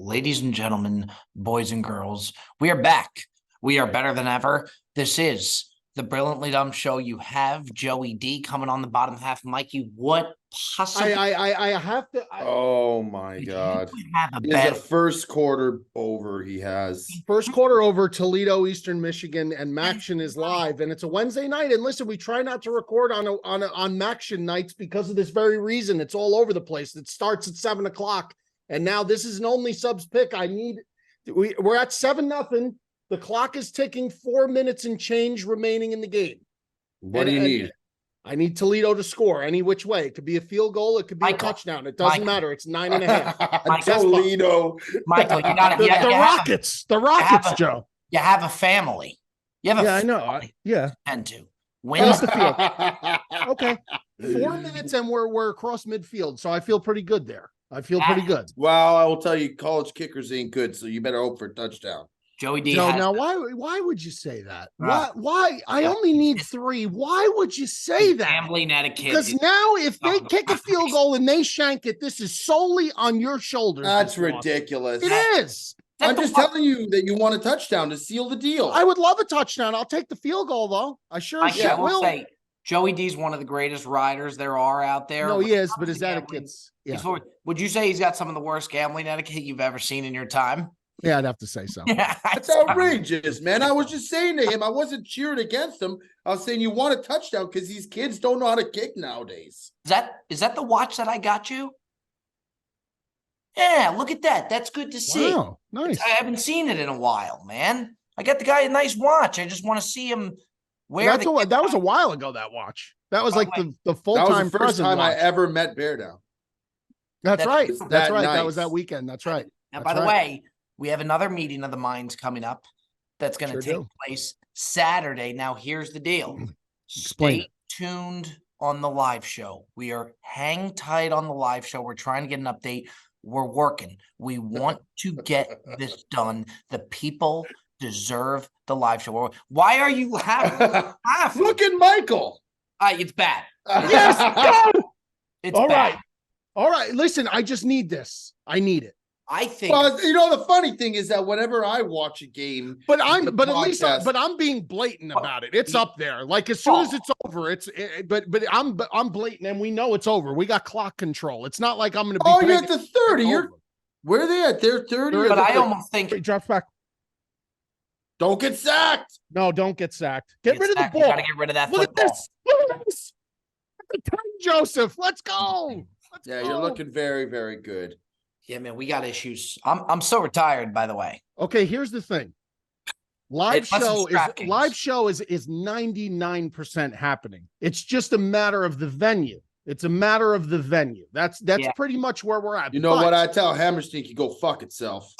ladies and gentlemen, boys and girls, we are back. We are better than ever. This is the Brilliantly Dumb Show. You have Joey D coming on the bottom half. Mikey, what possibly? I have to. Oh my God! It's a first quarter over. He has first quarter over. Toledo, Eastern Michigan, and Maction is live, and it's a Wednesday night. And listen, we try not to record on Maction nights because of this very reason. It's all over the place. It starts at 7 o'clock, and now this is an only subs pick. We're at 7-0. The clock is ticking. 4 minutes and change remaining in the game. What do you need? I need Toledo to score any which way. It could be a field goal. It could be a touchdown. It doesn't matter. It's 9.5. Toledo. Michael, you got the Rockets. The Rockets, Joe. You have a family. You have a I know. Yeah. And to win the field. Okay. 4 minutes and we're across midfield. So I feel pretty good there. I feel pretty good. Well, I will tell you, college kickers ain't good, so you better hope for a touchdown. Joey D. Now, why would you say that? Why? I only need 3. Why would you say that? Gambling etiquette. Because now, if they kick a field goal and they shank it, this is solely on your shoulders. That's ridiculous. It is. I'm just telling you that you want a touchdown to seal the deal. I would love a touchdown. I'll take the field goal, though. I sure will. Say, Joey D's one of the greatest riders there are out there. No, he is, but his etiquette's. Yeah. Would you say he's got some of the worst gambling etiquette you've ever seen in your time? Yeah, I'd have to say so. That's outrageous, man. I was just saying to him, I wasn't cheering against him. I was saying you want a touchdown because these kids don't know how to kick nowadays. Is that the watch that I got you? Yeah, look at that. That's good to see. Wow, nice. I haven't seen it in a while, man. I got the guy a nice watch. I just want to see him wear that was a while ago, that watch. That was like the full-time That was the first time watch. I ever met Beardown. That's right. That's right. Nice. That was that weekend. That's right. Now, by the way, we have another meeting of the minds coming up that's going to take place Saturday. Now, here's the deal. Stay tuned on the live show. We are hang tight on the live show. We're trying to get an update. We're working. We want to get this done. The people deserve the live show. Why are you laughing? Look at Michael. It's bad. Yes, go! It's bad. All right. Listen, I just need this. I need it. I think. Well, you know, the funny thing is that whenever I watch a game, but I'm being blatant about it. It's up there. Like as soon as it's over, but I'm blatant, and we know it's over. We got clock control. It's not like I'm going to be. Oh, you're at the 30. Where are they at? They're 30. But I almost think it drops back. Don't get sacked. No, don't get sacked. Get rid of the ball. You got to get rid of that. Look at this. Look at this. Joseph, let's go. You're looking very, very good. Yeah, man, we got issues. I'm so retired, by the way. Okay, here's the thing. Live show is 99% happening. It's just a matter of the venue. It's a matter of the venue. That's pretty much where we're at. You know what I tell Hammerstein? You go fuck itself.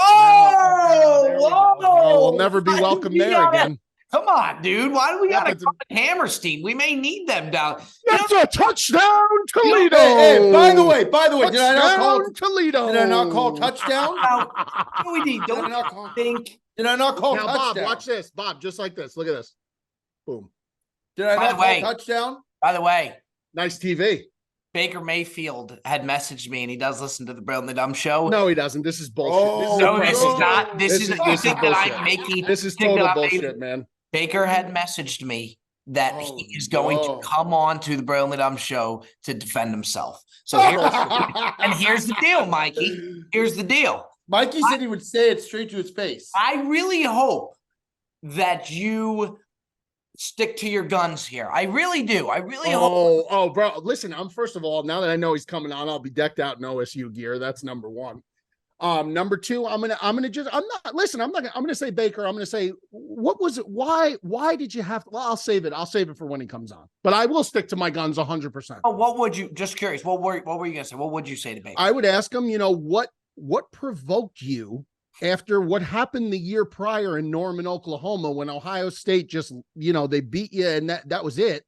We'll never be welcome there again. Come on, dude. Why do we got to call it Hammerstein? We may need them down. That's a touchdown, Toledo. Hey, by the way, did I not call Toledo? Did I not call touchdown? Did I not call touchdown? Bob, watch this. Bob, just like this. Look at this. Boom. Did I not call touchdown? By the way, nice TV. Baker Mayfield had messaged me, and he does listen to the Brilliantly Dumb Show. No, he doesn't. This is bullshit. This is not. This is bullshit. This is total bullshit, man. Baker had messaged me that he is going to come on to the Brilliantly Dumb Show to defend himself. So here's the deal, Mikey. Here's the deal. Mikey said he would say it straight to his face. I really hope that you stick to your guns here. I really do. I really hope. Oh, bro. Listen, first of all, now that I know he's coming on, I'll be decked out in OSU gear. That's number one. Number two, I'm gonna say Baker. I'm gonna say, what was it? Why did you have to? Well, I'll save it for when he comes on. But I will stick to my guns 100%. Oh, what would you? Just curious. What were you gonna say? What would you say to Baker? I would ask him. What provoked you after what happened the year prior in Norman, Oklahoma, when Ohio State just they beat you and that was it.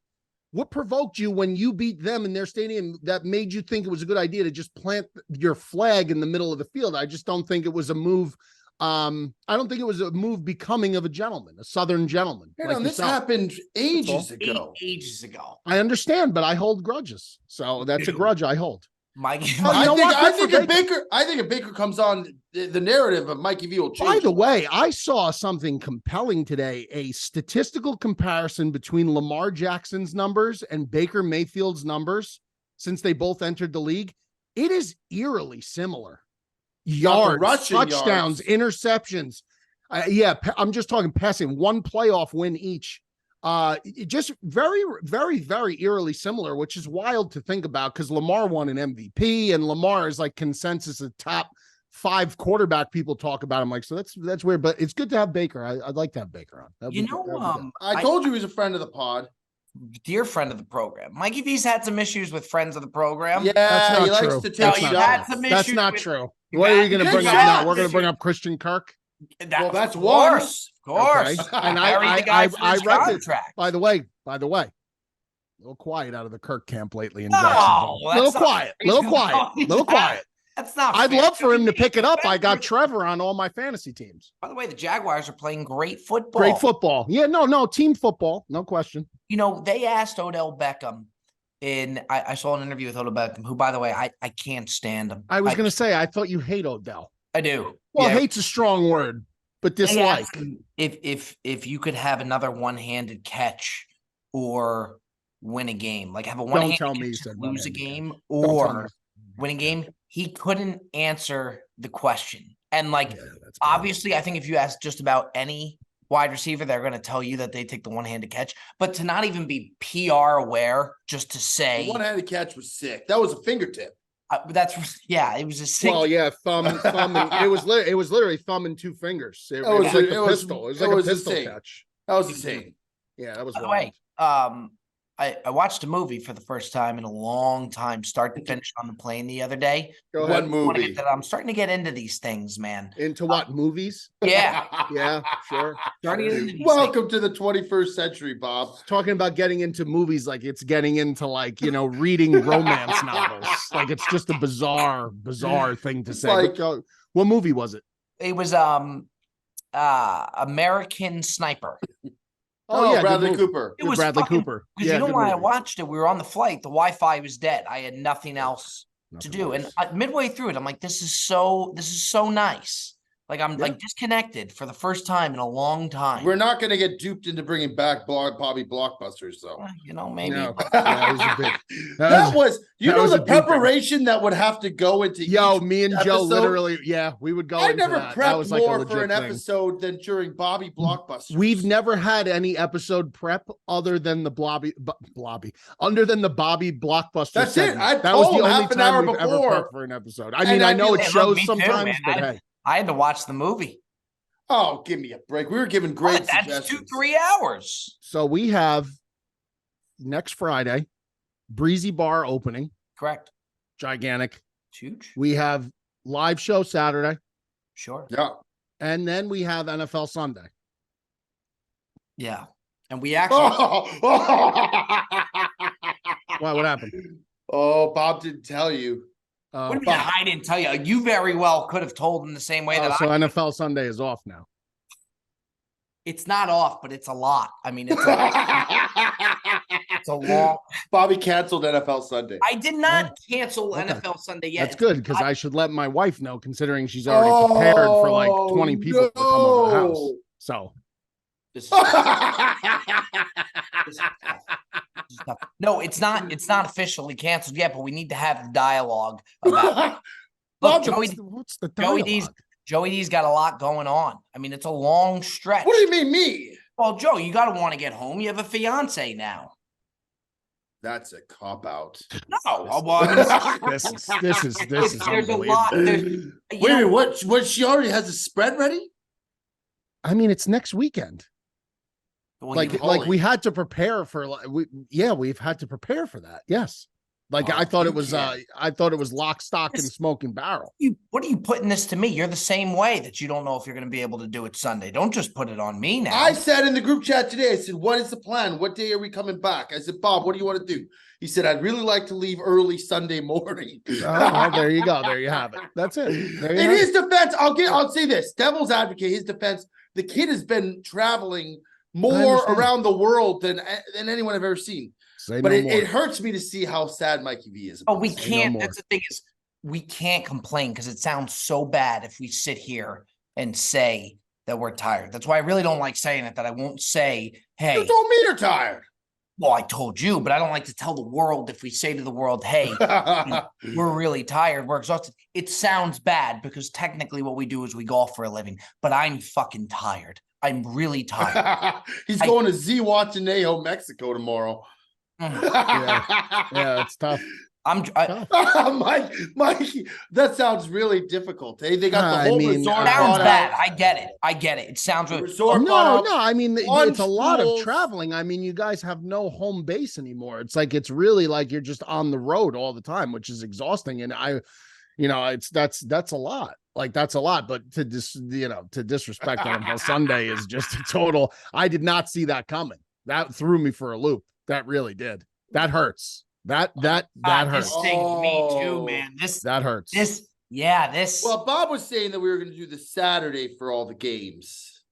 What provoked you when you beat them in their stadium that made you think it was a good idea to just plant your flag in the middle of the field? I just don't think it was a move. I don't think it was a move becoming of a gentleman, a Southern gentleman. This happened ages ago. Ages ago. I understand, but I hold grudges. So that's a grudge I hold. Mikey. Oh, you know what? I Good think for Baker. I think if Baker comes on, the narrative of Mikey V will change. By the way, I saw something compelling today, a statistical comparison between Lamar Jackson's numbers and Baker Mayfield's numbers since they both entered the league. It is eerily similar. Yards, touchdowns, interceptions. I'm just talking passing, one playoff win each. Just very, very, very eerily similar, which is wild to think about because Lamar won an MVP and Lamar is like consensus of top 5 quarterback people talk about him. Like, so that's weird, but it's good to have Baker. I'd like to have Baker on. I told you he's a friend of the pod. Dear friend of the program. Mikey V's had some issues with friends of the program. Yeah, that's not he true. likes to take shots. That's not true. What are you going to bring up now? We're going to bring up Christian Kirk. Well, that's of one. Of course. Okay. And I read it. By the way, a little quiet out of the Kirk camp lately in Jacksonville. Little quiet. That's not I'd fair. love for him to pick it up. I got Trevor on all my fantasy teams. By the way, the Jaguars are playing great football. Yeah, no, team football. No question. You know, they asked Odell Beckham I saw an interview with Odell Beckham, who, by the way, I can't stand him. I was going to say, I thought you hate Odell. I do. Well, hate's a strong word, but dislike. If you could have another one-handed catch or win a game, like have a one-handed catch, lose a game or win a game, he couldn't answer the question. And obviously, I think if you ask just about any wide receiver, they're going to tell you that they take the one-handed catch, but to not even be PR aware, just to say the one-handed catch was sick. That was a fingertip. It was a sick. Well, yeah, thumb. And, it was literally thumb and 2 fingers. It was like a pistol. It was like a pistol catch. That was insane. Yeah, that was. By the way, I watched a movie for the first time in a long time, start to finish, on the plane the other day. Go ahead. What movie? I'm starting to get into these things, man. Into what, movies? Yeah. Yeah, sure. Welcome to the 21st century, Bob. Talking about getting into movies like it's getting into reading romance novels. Like it's just a bizarre thing to say. What movie was it? It was American Sniper. Oh, yeah, Bradley Cooper. It was Bradley Cooper. Because you know why I watched it? We were on the flight. The Wi-Fi was dead. I had nothing else to do. And midway through it, I'm like, this is so nice. Like I'm disconnected for the first time in a long time. We're not going to get duped into bringing back Bobby Blockbusters, though. Maybe. No. That was the preparation that would have to go into. Me and Joe literally, we would go. I never prepped more for an episode than during Bobby Blockbusters. We've never had any episode prep other than the Bobby Blockbuster. That's segment. That was the only time we've ever prepped for an episode. I mean, I know it shows sometimes, but hey. I had to watch the movie. Oh, give me a break. We were given great suggestions. That's 2-3 hours. So we have next Friday, Breezy Bar opening. Correct. Gigantic. Huge. We have live show Saturday. Sure. Yeah. And then we have NFL Sunday. Yeah. And we actually. Wow, what happened? Oh, Bob didn't tell you. What do you mean I didn't tell you? You very well could have told him the same way that so NFL Sunday is off now. It's not off, but it's a lot. I mean, it's a long. Bobby canceled NFL Sunday. I did not cancel NFL Sunday yet. That's good because I should let my wife know, considering she's already prepared for 20 people to come over the house. So. No, it's not officially canceled yet, but we need to have the dialogue about it. Look, what's the dialogue? Joey D's got a lot going on. I mean, it's a long stretch. What do you mean, me? Well, Joe, you got to want to get home. You have a fiance now. That's a cop out. No, well, this is there's a unbelievable. lot. Wait, what? She already has a spread ready? I mean, it's next weekend. Well, we had to prepare for we've had to prepare for that. Yes. I thought it was lock, stock, and smoking barrel. What are you putting this to me? You're the same way that you don't know if you're going to be able to do it Sunday. Don't just put it on me now. I said in the group chat today, I said, what is the plan? What day are we coming back? I said, Bob, what do you want to do? He said, I'd really like to leave early Sunday morning. Well, there you go. There you have it. That's it. In his defense, I'll say this. Devil's advocate, his defense, the kid has been traveling more around the world than anyone I've ever seen. But it hurts me to see how sad Mikey V is. Oh, we can't. That's the thing is, we can't complain because it sounds so bad if we sit here and say that we're tired. That's why I really don't like saying it, that I won't say, hey. You told me you're tired. Well, I told you, but I don't like to tell the world if we say to the world, hey, we're really tired, we're exhausted. It sounds bad because technically what we do is we golf for a living, but I'm fucking tired. I'm really tired. He's going to Zihuatanejo, Mexico tomorrow. Yeah, it's tough. Mikey, that sounds really difficult. Hey, they got the whole resort. Sounds bad. I get it. It sounds really. No. I mean, it's a lot of traveling. I mean, you guys have no home base anymore. It's like it's really like you're just on the road all the time, which is exhausting. And that's a lot. Like that's a lot. But to disrespect NFL Sunday is just a total. I did not see that coming. That threw me for a loop. That really did. That hurts. That hurts. This stings me too, man. That hurts. Well, Bob was saying that we were going to do the Saturday for all the games.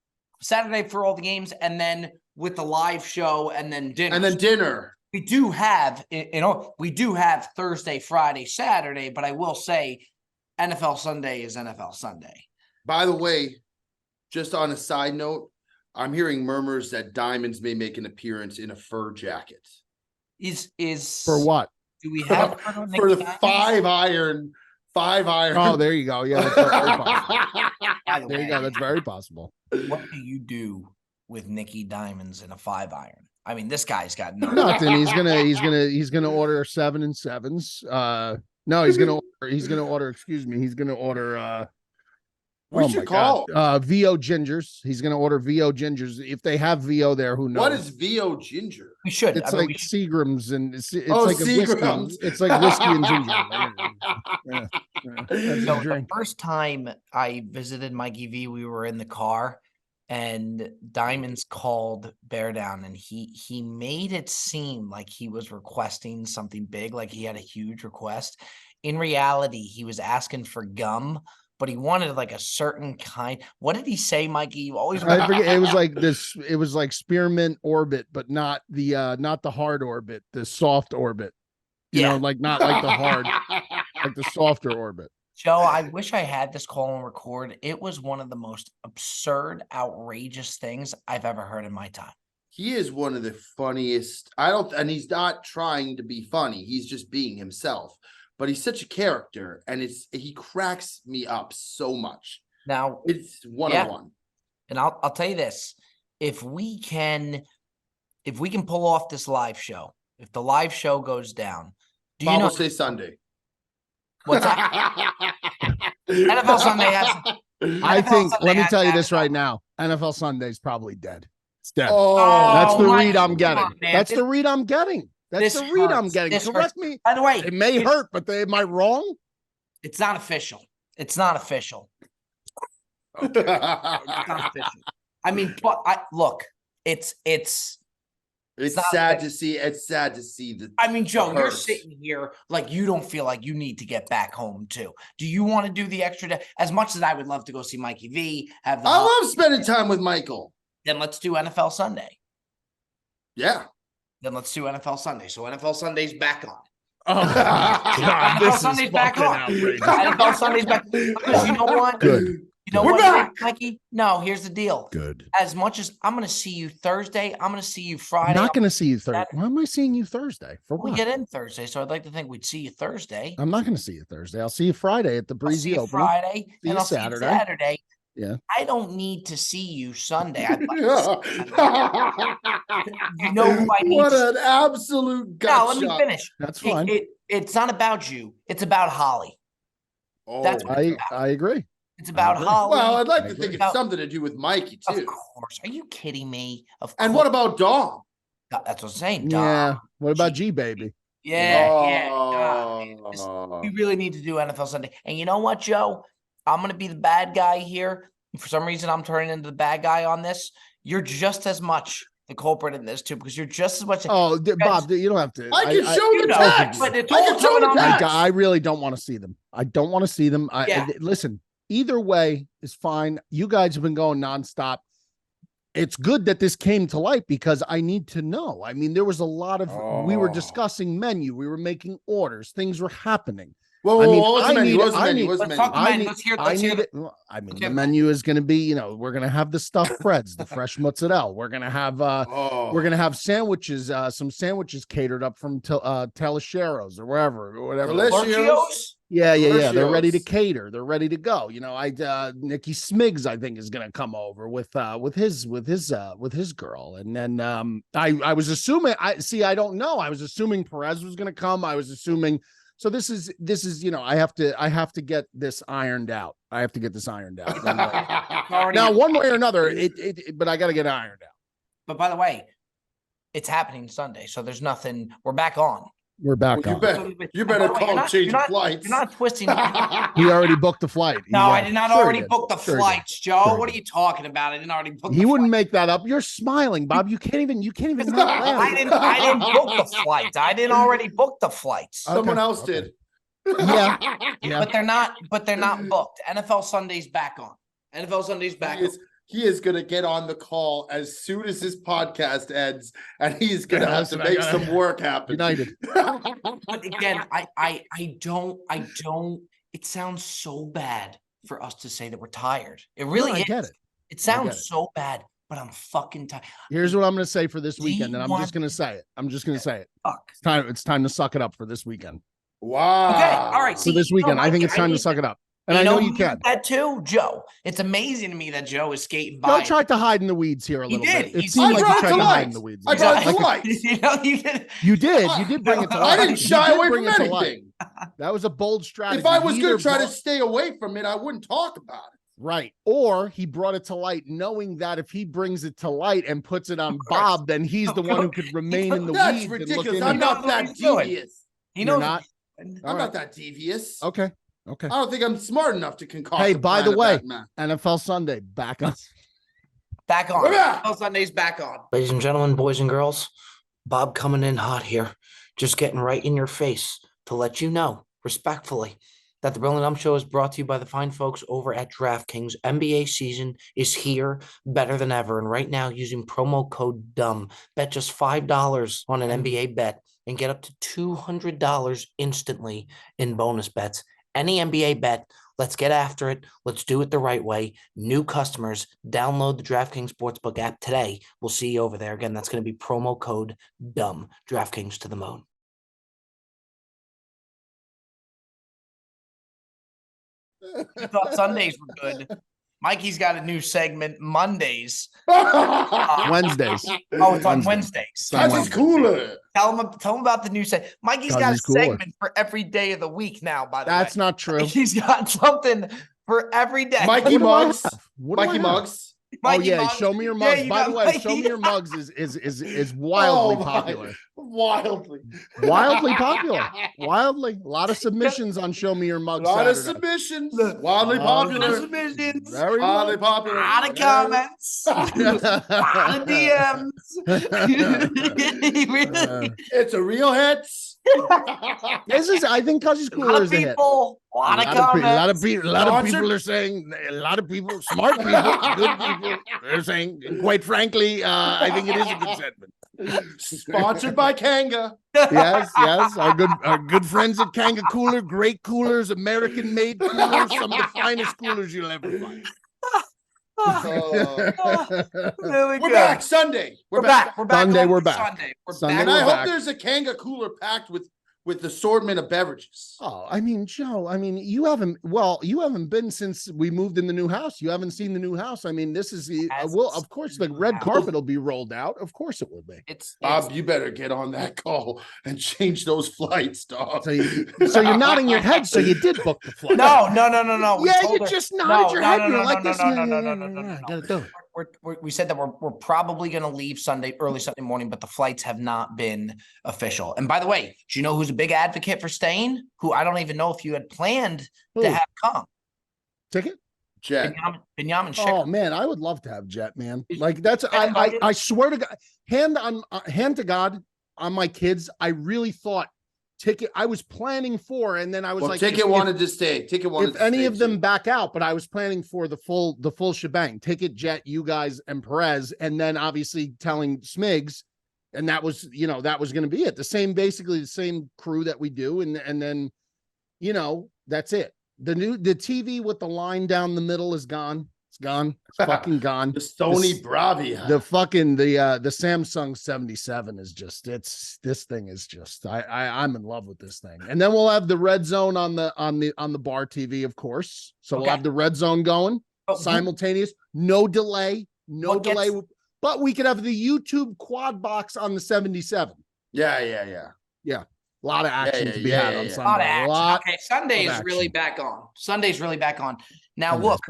Saturday for all the games, and then with the live show, and then dinner. We do have, we do have Thursday, Friday, Saturday, but I will say, NFL Sunday is NFL Sunday. By the way, just on a side note, I'm hearing murmurs that Diamonds may make an appearance in a fur jacket. Is for what? Do we have for the 5-iron? 5-iron. Oh, there you go. Yeah, that's very possible. There you go. That's very possible. What do you do with Nicky Diamonds in a 5-iron? I mean, this guy's got nothing. He's gonna order 7 and 7s. No, he's gonna order. Excuse me. He's gonna order. We should call VO gingers. He's going to order VO gingers. If they have VO there, who knows? What is VO ginger? We should. It's like Seagram's, and it's like Seagram's. It's like whiskey and ginger. So the first time I visited Mikey V, we were in the car, and Diamonds called Beardown, and he made it seem like he was requesting something big, like he had a huge request. In reality, he was asking for gum, but he wanted like a certain kind. What did he say, Mikey? You always I forget. It was like this. It was like spearmint orbit, but not the hard orbit, the soft orbit. You know, like not like the hard, like the softer orbit. Joe, I wish I had this call and record. It was one of the most absurd, outrageous things I've ever heard in my time. He is one of the funniest. And he's not trying to be funny. He's just being himself. But he's such a character, and he cracks me up so much. Now it's one-on-one. And I'll tell you this: if we can pull off this live show, if the live show goes down, do you know? Say Sunday. What's that? NFL Sunday has. I think. Let me tell you this right now: NFL Sunday's probably dead. It's dead. Oh, that's the read I'm getting. That's the read I'm getting. That's the read I'm getting. Correct me. By the way, it may hurt, but am I wrong? It's not official. It's not official. Okay. It's not official. I mean, look, it's sad to see. It's sad to see that. I mean, Joe, you're sitting here like you don't feel like you need to get back home too. Do you want to do the extra day? As much as I would love to go see Mikey V, I love spending time with Michael. Then let's do NFL Sunday. Yeah. Then let's do NFL Sunday. So NFL Sunday's back on. Oh God, NFL Sunday's back on. NFL Sunday's back because you know what? Good. You know what, Mikey? No, here's the deal. Good. As much as I'm going to see you Thursday, I'm going to see you Friday. I'm not going to see you Thursday. Why am I seeing you Thursday? For what? We get in Thursday, so I'd like to think we'd see you Thursday. I'm not going to see you Thursday. I'll see you Friday at the Breezy Open. Friday, and I'll see you Saturday. Yeah. I don't need to see you Sunday. I'd like to see you. You know who I need What an absolute gut let me finish. That's fine. It's not about you. It's about Holly. Oh, that's what I agree. It's about Holly. Well, I'd like to think it's something to do with Mikey, too. Of course. Are you kidding me? Of course. And what about Dom? That's what I'm saying, Dom. Yeah. What about G-Baby? Yeah. We really need to do NFL Sunday. And you know what, Joe? I'm going to be the bad guy here. For some reason, I'm turning into the bad guy on this. You're just as much the culprit in this, too, because you're just as much. Oh, Bob, you don't have to. I can show the text. But it's all coming on text. I really don't want to see them. I don't want to see them. Listen, either way is fine. You guys have been going nonstop. it's good that this came to light because I need to know. I mean, there was a lot of, we were discussing menu. We were making orders. Things were happening. Whoa, I mean, what's the menu? What's the menu? Let's talk the menu. Let's hear it. I mean, the menu is going to be, we're going to have the stuffed breads, the fresh mozzarella. We're going to have sandwiches, some sandwiches catered up from Telecheros or whatever. Delicious. Yeah. They're ready to cater. They're ready to go. Nikki Smiggs, I think, is going to come over with his girl. And then I was assuming, I don't know. I was assuming Perez was going to come. I was assuming. So this is, I have to get this ironed out. Now, one way or another, but I got to get it ironed out. But by the way, it's happening Sunday, so there's nothing. We're back on. We're back on. You better call change flights. You're not twisting. He already booked the flight. I did not already book the flights, Joe. What are you talking about? I didn't already book. He wouldn't make that up. You're smiling, Bob. You can't even. I didn't book the flights. I didn't already book the flights. Someone else did. Yeah. But they're not booked. NFL Sunday's back on. NFL Sunday's back on. He is going to get on the call as soon as his podcast ends, and he's going to have to make some work happen. United. But again, I don't. It sounds so bad for us to say that we're tired. It really is. I get it. It sounds so bad, but I'm fucking tired. Here's what I'm going to say for this weekend, and I'm just going to say it. Fuck. It's time to suck it up for this weekend. Wow. Okay. All right. So this weekend, I think it's time to suck it up. And I know you can. That too, Joe. It's amazing to me that Joe is skating by. Joe tried to hide in the weeds here a little bit. It seemed like he tried to hide in the weeds. I brought it to light. You did bring it to light. I didn't shy away from anything. That was a bold strategy. If I was going to try to stay away from it, I wouldn't talk about it. Right. Or he brought it to light knowing that if he brings it to light and puts it on Bob, then he's the one who could remain in the weeds. That's ridiculous. I'm not that devious. You're not? I'm not that devious. Okay. I don't think I'm smart enough to concoct. Hey, by the way, NFL Sunday back on. NFL Sunday's back on. Ladies and gentlemen, boys and girls, Bob coming in hot here, just getting right in your face to let you know, respectfully, that the Brilliant Ump Show is brought to you by the fine folks over at DraftKings. NBA season is here, better than ever, and right now using promo code DUMB, bet just $5 on an NBA bet and get up to $200 instantly in bonus bets. Any NBA bet, let's get after it. Let's do it the right way. New customers, download the DraftKings Sportsbook app today. We'll see you over there. Again, that's going to be promo code DUMB. DraftKings to the moon. I thought Sundays were good. Mikey's got a new segment Mondays. Wednesdays. Oh, it's on Wednesdays. That's just cooler. Tell him about the new segment. Mikey's got a segment for every day of the week now, by the way. That's not true. He's got something for every day. Mikey Mugs. Mikey Mugs. Mikey Mugs. Show me your mugs. By the way, show me your mugs is wildly popular. Wildly popular. Wildly. A lot of submissions on Show Me Your Mugs. A lot of submissions. Wildly popular. Submissions. Very wildly popular. A lot of comments. A lot of DMs. It's a real hit. I think Cushing's Cooler is a hit. A lot of comments. A lot of people are saying, smart people, good people, they're saying, quite frankly, I think it is a good segment. Sponsored by Kanga. Yes. Our good friends at Kanga Cooler, great coolers, American-made coolers, some of the finest coolers you'll ever find. We're back Sunday. We're back. Sunday, we're back. Sunday, and I hope there's a Kanga Cooler packed with assortment of beverages. Oh, I mean, Joe, you haven't been since we moved in the new house. You haven't seen the new house. I mean, this is of course the red carpet will be rolled out. Of course it will be. Bob, you better get on that call and change those flights, dog. So you're nodding your head. So you did book the flight. No. Yeah, you just nodded your head. You're like this. No. Gotta do it. We said that we're probably going to leave early Sunday morning, but the flights have not been official. And by the way, do you know who's a big advocate for staying? Who I don't even know if you had planned to have come. Ticket? Jet. Benjamin Schicker. Oh man, I would love to have Jet, man. Like that's I swear to God, hand to God on my kids. I really thought Ticket, I was planning for, and then I was like, Ticket wanted to stay. Ticket wanted if to stay. If any of them too. back out, but I was planning for the full shebang. Ticket, Jet, you guys, and Perez, and then obviously telling Smigs, and that was, that was going to be it. Basically the same crew that we do, and then, that's it. The TV with the line down the middle is gone. It's gone. It's fucking gone. The Sony Bravia. The fucking the Samsung 77 is just this thing is just I'm in love with this thing. And then we'll have the red zone on the bar TV, of course. So we'll have the red zone going simultaneous, no delay. But we could have the YouTube quad box on the 77. Yeah. A lot of action to be had on Sunday. A lot of action. Okay, Sunday is really back on. Sunday's really back on. Now look,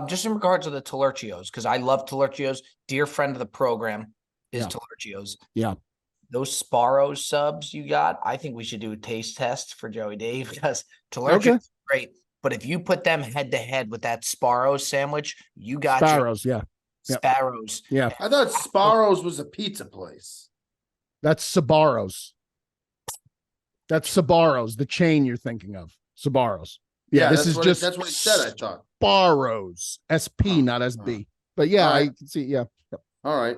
just in regards to the Talercios, because I love Talercios, dear friend of the program is Talercios. Yeah. Those Sparrow subs you got, I think we should do a taste test for Joey Dave because Talercios is great. But if you put them head to head with that Sparrow sandwich, you got Sparrows, Sparrows. Yeah. I thought Sparrows was a pizza place. That's Sabaros. That's Sabaros, the chain you're thinking of. Sabaros. Yeah, this is just that's what he said, I thought. Sparrows. SP, not SB. But I can see, yeah. All right.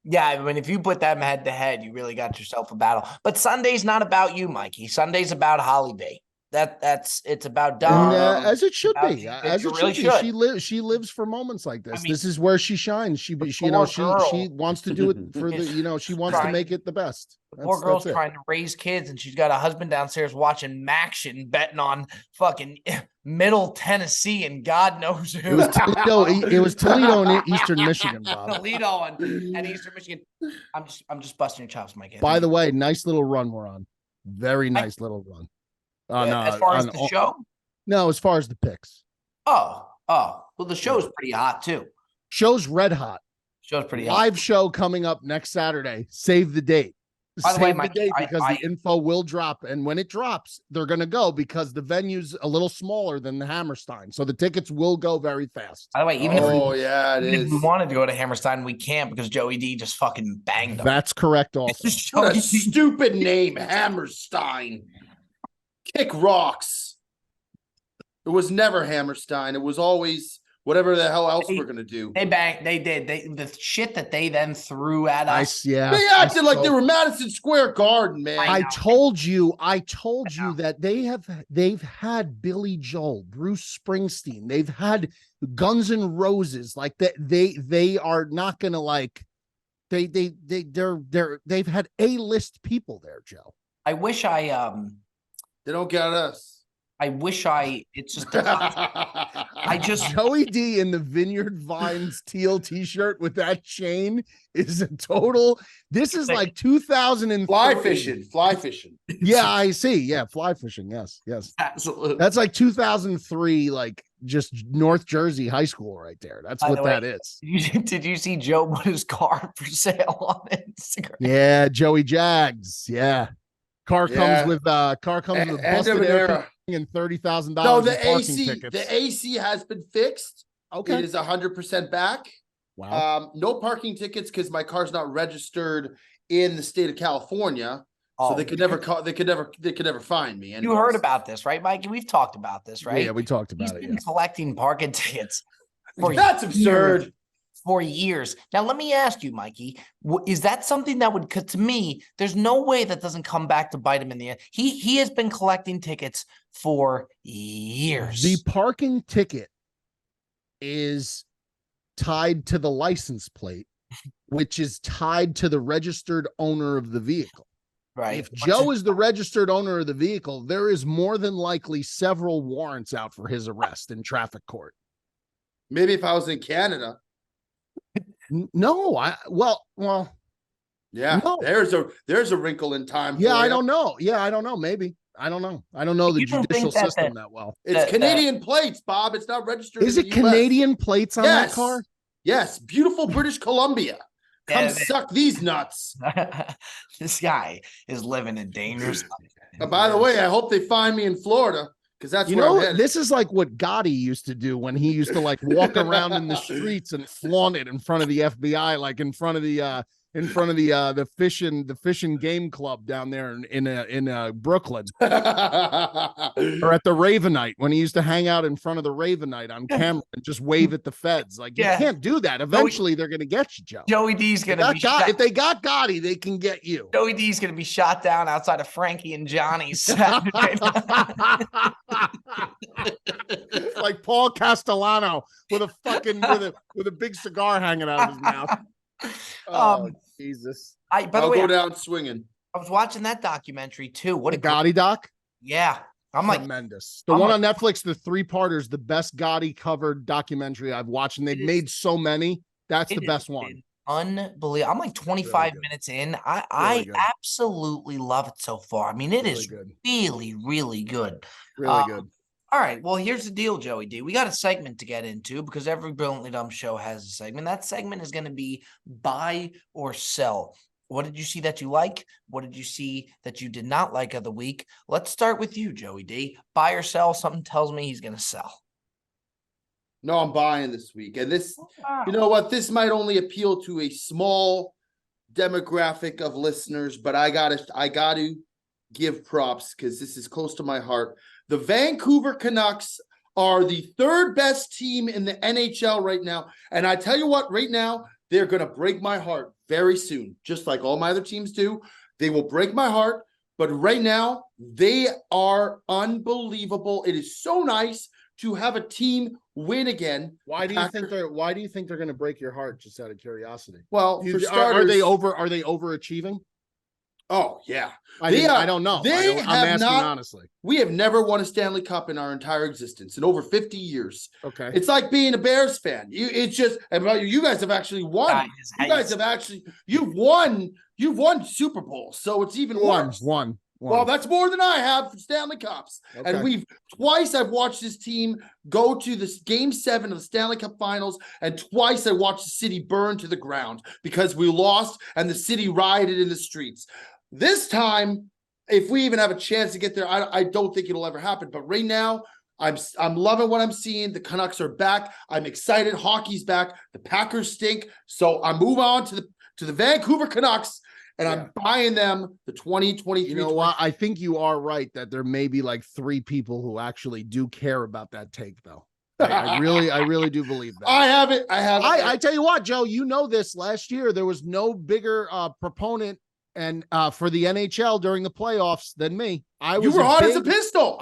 Yeah, I mean, if you put them head to head, you really got yourself a battle. But Sunday's not about you, Mikey. Sunday's about Holly Bay. It's about Dom. As it should be. As it really should be. She lives for moments like this. I mean, this is where she shines. She wants to do it for the, she wants to make it the best. Poor girl's trying to raise kids, and she's got a husband downstairs watching Maction betting on fucking Middle Tennessee and God knows who. It was Toledo and Eastern Michigan, Bob. Toledo and Eastern Michigan. I'm just busting your chops, Mike. By the way, nice little run we're on. Very nice little run. As far as the show? No, as far as the picks. Oh. Well, the show's pretty hot too. Show's red hot. Show's pretty hot. Live show coming up next Saturday. Save the date. By the way, Mike, because the info will drop, and when it drops, they're going to go because the venue's a little smaller than the Hammerstein, so the tickets will go very fast. By the way, even if we wanted to go to Hammerstein, we can't because Joey D just fucking banged them. That's correct. Also, what a stupid name, Hammerstein. Kick rocks. It was never Hammerstein. It was always whatever the hell else we're gonna do. They did. The shit that they then threw at us. Yeah. They acted like they were Madison Square Garden, man. I told you that they've had Billy Joel, Bruce Springsteen, they've had Guns N' Roses, like that. They are not gonna they've had A-list people there, Joe. I wish they don't get us. It's just Joey D in the Vineyard Vines teal t-shirt with that chain is a total. This is like 2000 fly fishing. Yeah, I see. Yeah, fly fishing. Yes, absolutely. That's like 2003, like just North Jersey high school right there. That's what that is. Did you see Joe put his car for sale on Instagram? Yeah, Joey Jags. Yeah. Car comes with busted air and $30,000. No, the AC has been fixed. Okay, it is 100% back. Wow. No parking tickets because my car's not registered in the state of California, so they could never find me. Anyways. You heard about this, right, Mikey? We've talked about this, right? Yeah, we talked about it. He's been collecting parking tickets. That's absurd. For years. Now, let me ask you, Mikey, is that something that would, to me, there's no way that doesn't come back to bite him in the end. He has been collecting tickets for years. The parking ticket is tied to the license plate, which is tied to the registered owner of the vehicle. Right. If Joe is the registered owner of the vehicle, there is more than likely several warrants out for his arrest in traffic court. Maybe if I was in Canada. No, yeah. No. There's a wrinkle in time. Yeah, I don't know. Maybe I don't know. I don't know the judicial system that well. It's Canadian plates, Bob. It's not registered. Is it Canadian plates on that car? Yes, beautiful British Columbia. Come suck these nuts. This guy is living a dangerous life. By the way, I hope they find me in Florida. Because that's this is like what Gotti used to do when he used to walk around in the streets and flaunt it in front of the FBI, like in front of the in front of the fishing game club down there in Brooklyn, or at the Ravenite when he used to hang out in front of the Ravenite on camera and just wave at the feds. Like, you can't do that. Eventually, they're going to get you, Joe. Joey D's going to be shot. If they got Gotti, they can get you. Joey D's going to be shot down outside of Frankie and Johnny's. Like Paul Castellano with a fucking with a big cigar hanging out of his mouth. Oh, Jesus! By the way, go down swinging. I was watching that documentary too. What a Gotti doc! Yeah, I'm tremendous. The one on Netflix, the 3-parters, the best Gotti covered documentary I've watched, and they've made so many. That's the best one. Unbelievable. I'm like 25 minutes in. I absolutely love it so far. I mean, it is really, really good. Really good. All right. Well, here's the deal, Joey D. We got a segment to get into because every Brilliantly Dumb show has a segment. That segment is going to be buy or sell. What did you see that you like? What did you see that you did not like of the week? Let's start with you, Joey D. Buy or sell? Something tells me he's going to sell. No, I'm buying this week. And this, you know what? This might only appeal to a small demographic of listeners, but I gotta give props because this is close to my heart. The Vancouver Canucks are the 3rd best team in the NHL right now. And I tell you what, right now, they're going to break my heart very soon, just like all my other teams do. They will break my heart. But right now, they are unbelievable. It is so nice to have a team win again. Why do you think they're going to break your heart, just out of curiosity? Well, for starters, are they overachieving? Oh, yeah. I don't know. I'm asking honestly. We have never won a Stanley Cup in our entire existence in over 50 years. Okay. It's like being a Bears fan. You guys have actually won. You've won Super Bowls, so it's even worse. One. Well, that's more than I have for Stanley Cups. Okay. And I've watched this team go to this Game 7 of the Stanley Cup Finals, and twice I watched the city burn to the ground because we lost and the city rioted in the streets. This time, if we even have a chance to get there, I don't think it'll ever happen. But right now, I'm loving what I'm seeing. The Canucks are back. I'm excited. Hockey's back. The Packers stink. So I move on to the Vancouver Canucks. And I'm buying them the 2023. You know what? I think you are right that there may be like 3 people who actually do care about that take, though. I really do believe that. I have it. I tell you what, Joe, you know this. Last year, there was no bigger proponent and for the NHL during the playoffs than me. You were hot as a pistol.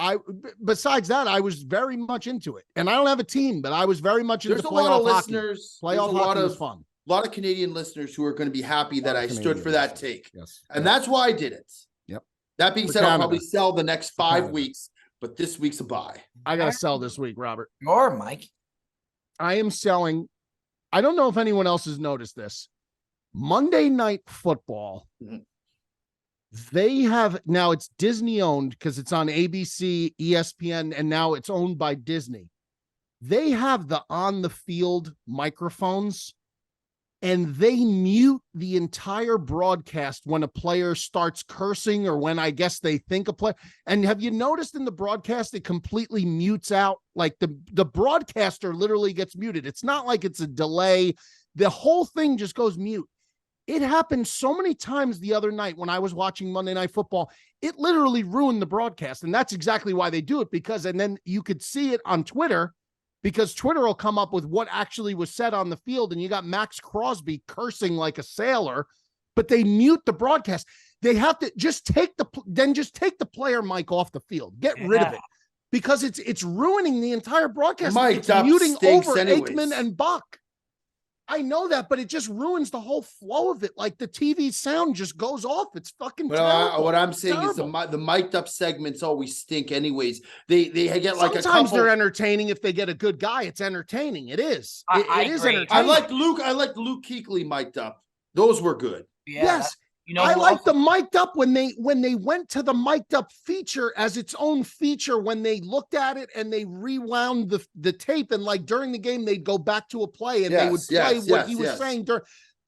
Besides that, I was very much into it. And I don't have a team, but I was very much into playoff hockey. There's a lot of fun. A lot of Canadian listeners who are going to be happy that I stood for that take. Yes. And that's why I did it. Yep. That being said, I'll probably sell the next 5 weeks, but this week's a buy. I got to sell this week, Robert. Or Mike. I am selling. I don't know if anyone else has noticed this. Monday Night Football. Mm-hmm. They have now, it's Disney owned because it's on ABC, ESPN, and now it's owned by Disney. They have the on the field microphones, and they mute the entire broadcast when a player starts cursing or when I guess they think a player. And have you noticed in the broadcast, it completely mutes out? Like the broadcaster literally gets muted. It's not like it's a delay. The whole thing just goes mute. It happened so many times the other night when I was watching Monday Night Football. It literally ruined the broadcast. And that's exactly why they do it, and then you could see it on Twitter, because Twitter will come up with what actually was said on the field. And you got Max Crosby cursing like a sailor, but they mute the broadcast. They have to just take the player mic off the field, get rid of it, because it's ruining the entire broadcast. It's muting over Aikman and Buck. I know that, but it just ruins the whole flow of it. Like the TV sound just goes off. It's fucking terrible. What I'm saying is the mic'd up segments always stink anyways. They get like sometimes they're entertaining. If they get a good guy, it's entertaining. It is. It is entertaining. I like Luke Kuechly mic'd up. Those were good. Yeah. Yes. I like the mic'd up when they went to the mic'd up feature as its own feature, when they looked at it and they rewound the tape, and like during the game they'd go back to a play and they would play what he was saying.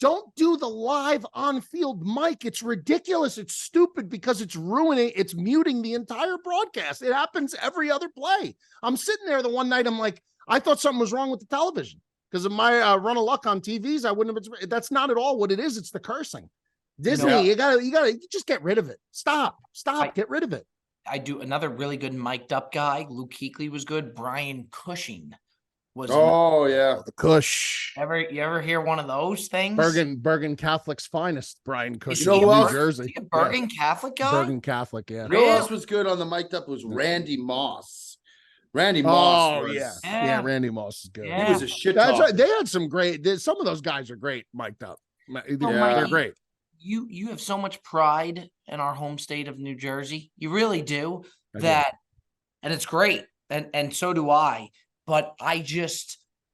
Don't do the live on field mic. It's ridiculous. It's stupid because it's muting the entire broadcast. It happens every other play. I'm sitting there the one night, I'm like, I thought something was wrong with the television. Because of my run of luck on TVs, I wouldn't have. That's not at all what it is. It's the cursing. Disney, you gotta just get rid of it. Stop, get rid of it. I do another really good mic'd up guy. Luke Kuechly was good. Brian Cushing was. The Cush. You ever hear one of those things? Bergen Catholic's finest, Brian Cushing, New Jersey. Bergen Catholic guy. Bergen Catholic, yeah. You know who else was good on the mic'd up was Randy Moss. Randy Moss. Yeah, Randy Moss is good. Yeah. He was a shit. That's right. They had some great. Some of those guys are great mic'd up. They're great. You have so much pride in our home state of New Jersey. You really do. And it's great. And so do I. But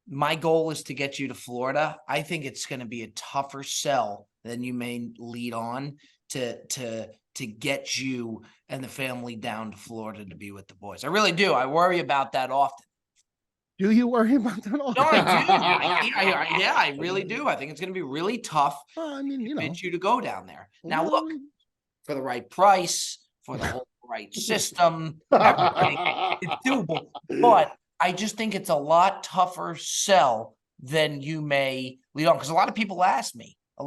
my goal is to get you to Florida. I think it's going to be a tougher sell than you may lead on to get you and the family down to Florida to be with the boys. I really do. I worry about that often. Do you worry about that often? No, I do. I really do. I think it's going to be really tough. I mean, to get you to go down there. Now, look, for the right price, for the whole right system, everything, it's doable. But I just think it's a lot tougher sell than you may lead on. Because a lot of people ask me. I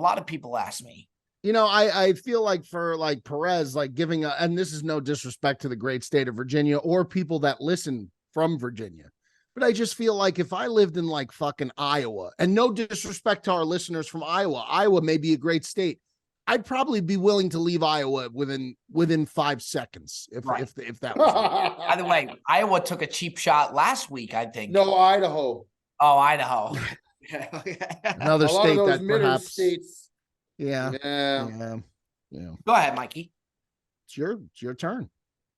feel like for like Perez, like giving and this is no disrespect to the great state of Virginia or people that listen from Virginia. But I just feel like if I lived in like fucking Iowa, and no disrespect to our listeners from Iowa may be a great state. I'd probably be willing to leave Iowa within 5 seconons if that was. By the way, Iowa took a cheap shot last week, I think. No, Idaho. Oh, Idaho. Another state that perhaps states. Yeah. Go ahead, Mikey. It's your turn.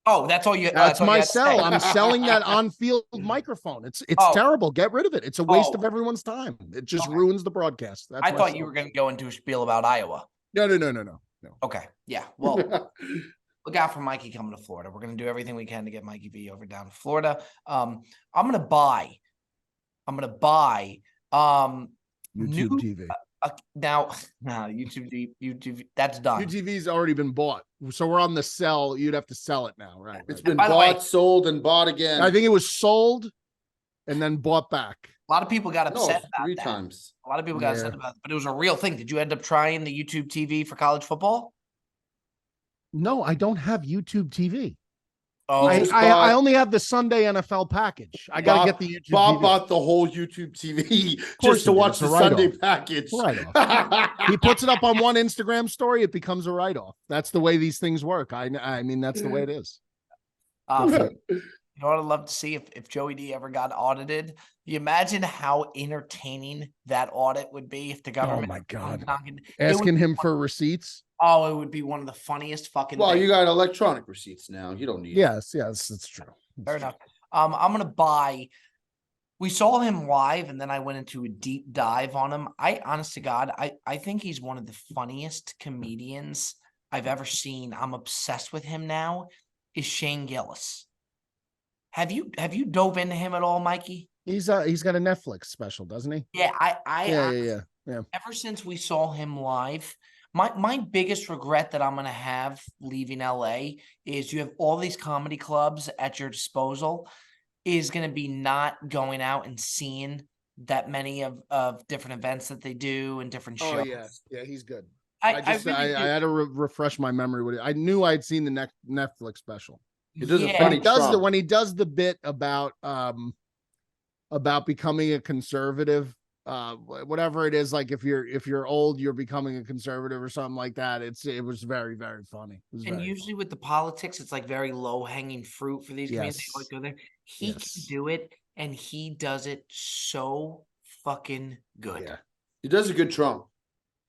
Oh, that's all you. That's my sell. I'm selling that on-field microphone. It's terrible. Get rid of it. It's a waste of everyone's time. It just ruins the broadcast. I thought you were going to go into a spiel about Iowa. No. Okay. Yeah. Well, look out for Mikey coming to Florida. We're going to do everything we can to get Mikey V over down to Florida. I'm going to buy YouTube TV. Now, YouTube, that's done. UTV's already been bought. So we're on the sell. You'd have to sell it now, right? It's been bought, sold, and bought again. I think it was sold and then bought back. A lot of people got upset about 3 that. times. A lot of people got upset about it, but it was a real thing. Did you end up trying the YouTube TV for college football? No, I don't have YouTube TV. Oh, I only have the Sunday NFL package. I got to get the YouTube Bob TV. bought the whole YouTube TV just to watch the Sunday package. He puts it up on one Instagram story. It becomes a write-off. That's the way these things work. I mean, that's the way it is. You know what I'd love to see if Joey D ever got audited? You imagine how entertaining that audit would be if the government. Oh my God! Asking him for receipts. Oh, it would be one of the funniest fucking. Well, things. You got electronic receipts now. You don't need. Yes, that's true. Fair enough. I'm gonna buy. We saw him live, and then I went into a deep dive on him. Honest to God, I think he's one of the funniest comedians I've ever seen. I'm obsessed with him now. Is Shane Gillis. Have you dove into him at all, Mikey? He's got a Netflix special, doesn't he? Yeah, Yeah. Ever since we saw him live, my biggest regret that I'm gonna have leaving LA is you have all these comedy clubs at your disposal, is gonna be not going out and seeing that many of different events that they do and different shows. Oh yeah, he's good. I had to refresh my memory with it. I knew I'd seen the Netflix special. He does a funny when he does the bit about becoming a conservative, whatever it is, like if you're old, you're becoming a conservative or something like that. It was very, very funny. And usually with the politics, it's like very low hanging fruit for these comedians. They always go there. He can do it, and he does it so fucking good. Yeah. He does a good Trump.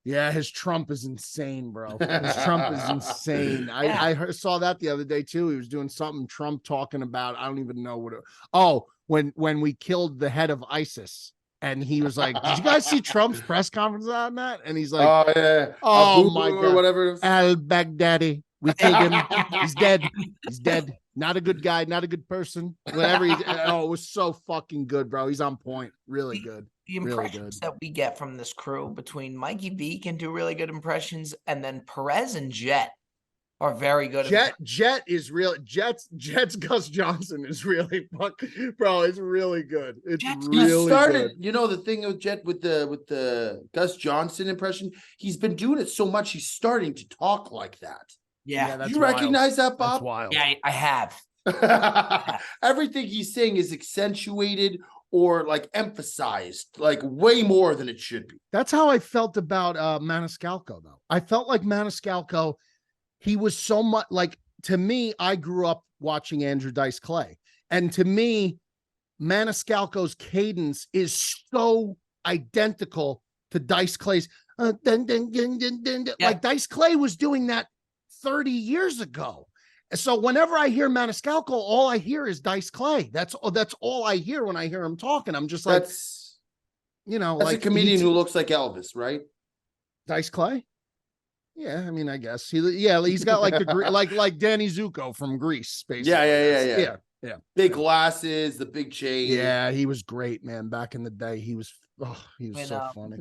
Yeah, his Trump is insane, bro. His Trump is insane. I saw that the other day too. He was doing something Trump talking about. I don't even know what it. Oh, when we killed the head of ISIS, and he was like, "Did you guys see Trump's press conference on that?" And he's like, "Oh yeah, oh my God, or whatever." Al-Baghdadi, we killed him. He's dead. He's dead. Not a good guy. Not a good person. Whatever. It was so fucking good, bro. He's on point. Really good. The impressions that we get from this crew between Mikey V can do really good impressions, and then Perez and Jet are very good. Jet is real. Jet's Gus Johnson is really bro. It's really good. It's really good. You know, the thing with Jet with the Gus Johnson impression, he's been doing it so much. He's starting to talk like that. Yeah. Do you recognize that, Bob? That's wild. Yeah, I have. Everything he's saying is accentuated or like emphasized, like way more than it should be. That's how I felt about Maniscalco, though. I felt like Maniscalco, he was so much like, to me, I grew up watching Andrew Dice Clay. And to me, Maniscalco's cadence is so identical to Dice Clay's. Like Dice Clay was doing that 30 years ago. So whenever I hear Maniscalco, all I hear is Dice Clay. That's all I hear when I hear him talking. I'm just like, That's like a comedian who looks like Elvis, right? Dice Clay. Yeah, I mean, I guess he's got like the like Danny Zuko from Grease, basically. Yeah. Big glasses, the big chain. Yeah, he was great, man. Back in the day, he was so funny. He was so funny.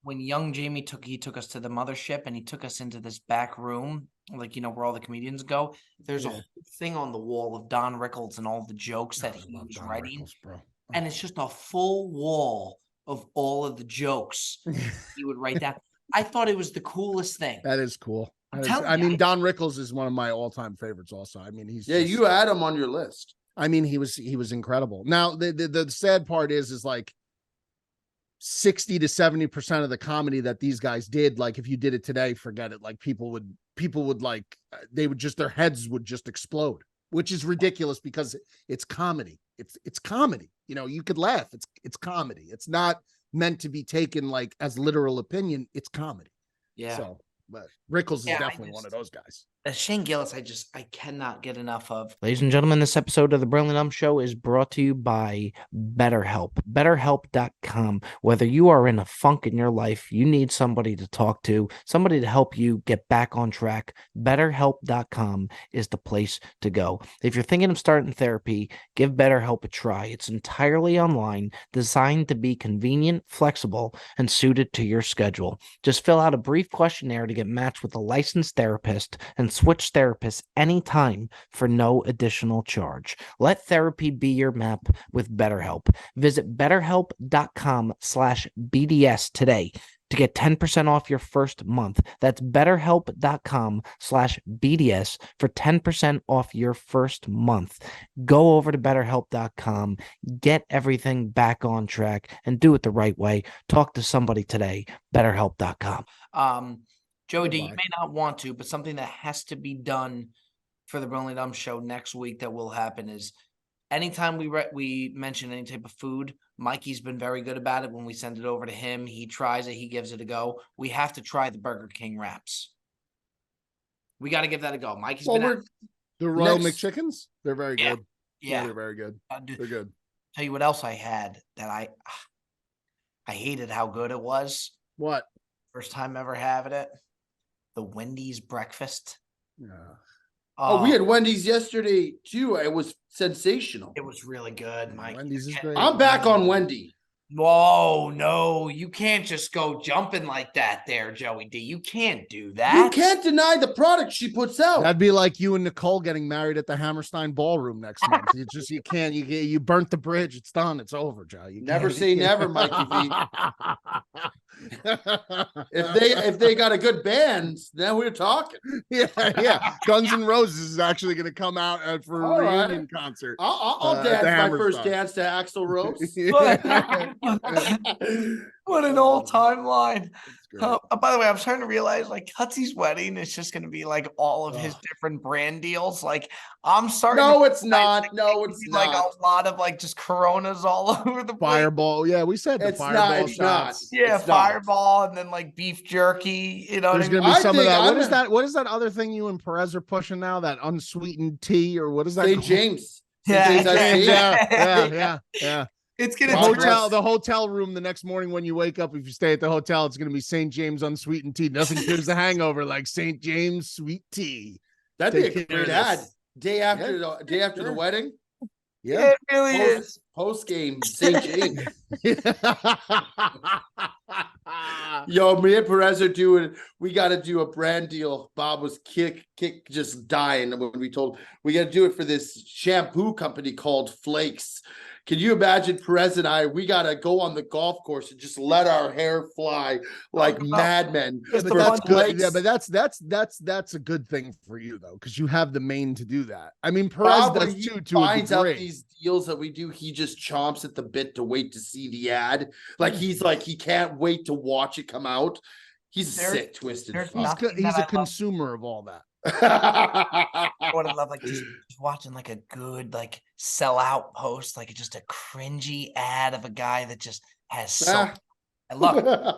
When young Jamie took us to the mothership and he took us into this back room, like, where all the comedians go. There's a whole thing on the wall of Don Rickles and all the jokes that he was writing. Bro. And it's just a full wall of all of the jokes he would write down. I thought it was the coolest thing. That is cool. I mean, Don Rickles is one of my all-time favorites also. I mean, you had him on your list. I mean, he was incredible. Now, the sad part is like 60 to 70% of the comedy that these guys did, like if you did it today, forget it. Like people would like, their heads would just explode, which is ridiculous because it's comedy. It's comedy. You could laugh. It's comedy. It's not meant to be taken like as literal opinion. It's comedy. Yeah. So, but Rickles is definitely one of those guys. Shane Gillis, I cannot get enough of. Ladies and gentlemen, this episode of the Brilliant Dumb Show is brought to you by BetterHelp. BetterHelp.com. Whether you are in a funk in your life, you need somebody to talk to, somebody to help you get back on track, BetterHelp.com is the place to go. If you're thinking of starting therapy, give BetterHelp a try. It's entirely online, designed to be convenient, flexible, and suited to your schedule. Just fill out a brief questionnaire to get matched with a licensed therapist and switch therapists anytime for no additional charge. Let therapy be your map with BetterHelp. Visit BetterHelp.com/BDS today to get 10% off your first month. That's BetterHelp.com/BDS for 10% off your first month. Go over to BetterHelp.com, get everything back on track, and do it the right way. Talk to somebody today. BetterHelp.com. Joey D, you may not want to, but something that has to be done for the Brilliant Dumb Show next week that will happen is anytime we mention any type of food, Mikey's been very good about it. When we send it over to him, he tries it, he gives it a go. We have to try the Burger King wraps. We got to give that a go. Mikey's been the Royal McChickens. They're very good. Yeah, they're very good. They're good. Tell you what else I had that I hated how good it was. What? First time ever having it. The Wendy's breakfast. Yeah. We had Wendy's yesterday too. It was sensational. It was really good, Mike. Wendy's is great. I'm back on Wendy. Whoa, no, you can't just go jumping like that there, Joey D. You can't do that. You can't deny the product she puts out. That'd be like you and Nicole getting married at the Hammerstein Ballroom next month. You can't. You burnt the bridge. It's done. It's over, Joe. You never say never, Mikey V. If they got a good band, then we're talking. Yeah. Guns N' Roses is actually going to come out for a reunion concert. I'll dance my first dance to Axl Rose. What an all-time line. By the way, I'm starting to realize like Cutsy's wedding is just going to be like all of his different brand deals. Like I'm starting. No, it's not. No, it's not. Like a lot of like just Coronas all over the place. Fireball. Yeah, we said the Fireball shots. Yeah, Fireball and then like beef jerky. You know, there's going to be some of that. What is that other thing you and Perez are pushing now? That unsweetened tea or what is that? St. James. Yeah. It's gonna the hotel room the next morning when you wake up. If you stay at the hotel, it's gonna be St. James unsweetened tea. Nothing cures the hangover like St. James sweet tea. That'd be a great ad. Day after the wedding. Yeah, it really is. Post game St. James. Yo, me and Perez are doing. We got to do a brand deal. Bob was kick just dying when we told we got to do it for this shampoo company called Flakes. Can you imagine Perez and I? We got to go on the golf course and just let our hair fly like madmen. Yeah, but that's good. Yeah, but that's a good thing for you though, because you have the mane to do that. I mean, Perez does too. Finds out these deals that we do, he just chomps at the bit to wait to see the ad. Like he can't wait to watch it come out. He's a sick, twisted. He's a consumer of all that. I would love like just watching like a good like sellout post, like just a cringy ad of a guy that just has so. And look,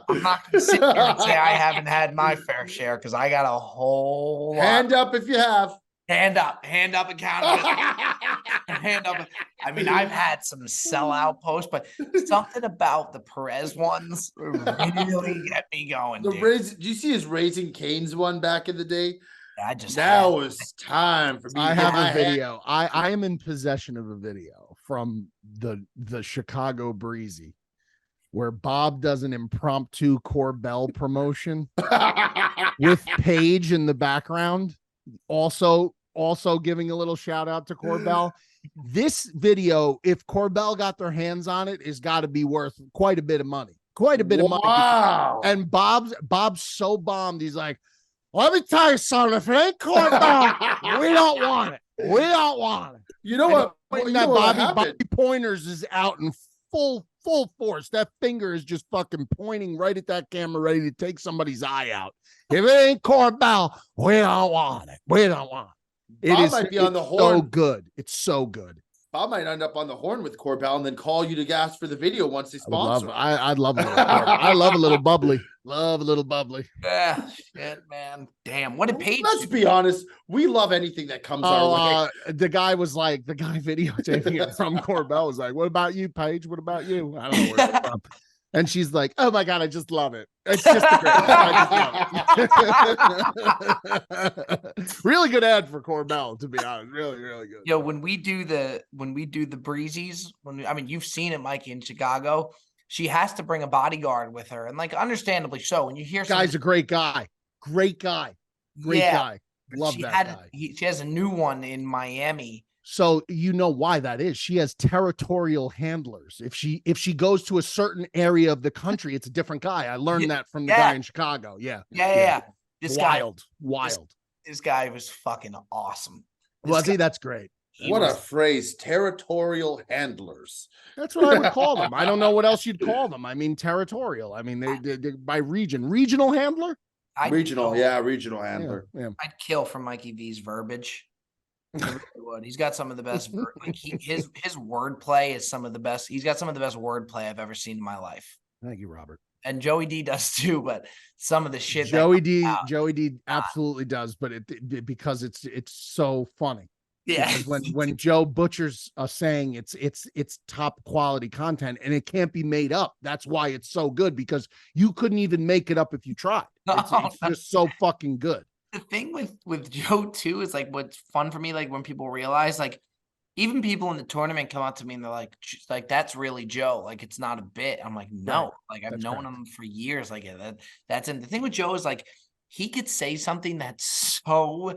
I'm not going to sit here and say I haven't had my fair share because I got a whole hand up if you have. Hand up, accountability. Hand up. I mean, I've had some sellout posts, but something about the Perez ones really get me going. Do you see his Raising Cane's one back in the day? Now it's time for me. I have a video. I am in possession of a video from the Chicago Breezy where Bob does an impromptu Corbell promotion with Paige in the background. Also giving a little shout out to Corbell. This video, if Corbell got their hands on it, is got to be worth quite a bit of money. Wow. And Bob's so bombed. He's like, let me tell you something. If it ain't Corbell, we don't want it. We don't want it. You know what? Bobby Pointers is out in full force. That finger is just fucking pointing right at that camera, ready to take somebody's eye out. If it ain't Corbell, we don't want it. We don't want it. Bob might be on the horn. So good. It's so good. Bob might end up on the horn with Corbell and then call you to ask for the video once they sponsor. I'd love a little I love a little bubbly. Love a little bubbly. Yeah, shit, man. Damn. What did Paige? Let's be honest. We love anything that comes our way. The guy videotaping it from Corbell was like, what about you, Paige? What about you? I don't know where it's from. And she's like, oh my God, I just love it. It's just a great. I just love it. Really good ad for Corbell, to be honest. Really, really good. Yo, when we do the breezies, you've seen it, Mikey, in Chicago. She has to bring a bodyguard with her, and like understandably so. When you hear guy's a great guy. Great guy. Love that guy. She has a new one in Miami. So you know why that is. She has territorial handlers. If she goes to a certain area of the country, it's a different guy. I learned that from the guy in Chicago. Yeah. This wild. This guy was fucking awesome. That's great. A phrase, territorial handlers. That's what I would call them. I don't know what else you'd call them. I mean, territorial. I mean, they by region. Regional handler? Regional handler. Yeah. I'd kill for Mikey V's verbiage. He's got some of the best. His wordplay is some of the best. He's got some of the best wordplay I've ever seen in my life. Thank you, Robert. And Joey D does too, but some of the shit Joey D absolutely does, but it because it's so funny. Yeah. When Joe butchers a saying, it's top quality content and it can't be made up. That's why it's so good, because you couldn't even make it up if you tried. It's just so fucking good. The thing with Joe too is like what's fun for me, like when people realize, like even people in the tournament come up to me and they're like that's really Joe, like it's not a bit. I'm like, no, like I've known him for years. Like that's and the thing with Joe is like he could say something that's so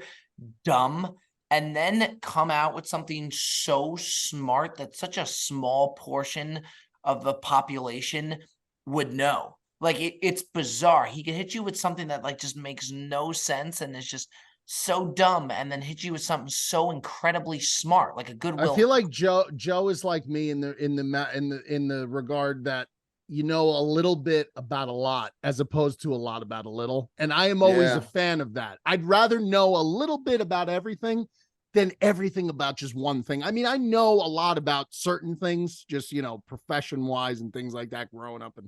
dumb and then come out with something so smart that such a small portion of the population would know. Like it's bizarre. He can hit you with something that like just makes no sense and is just so dumb, and then hit you with something so incredibly smart, like a goodwill. I feel like Joe is like me in the regard that you know a little bit about a lot as opposed to a lot about a little, and I am always a fan of that. I'd rather know a little bit about everything than everything about just one thing. I mean, I know a lot about certain things, just profession wise and things like that growing up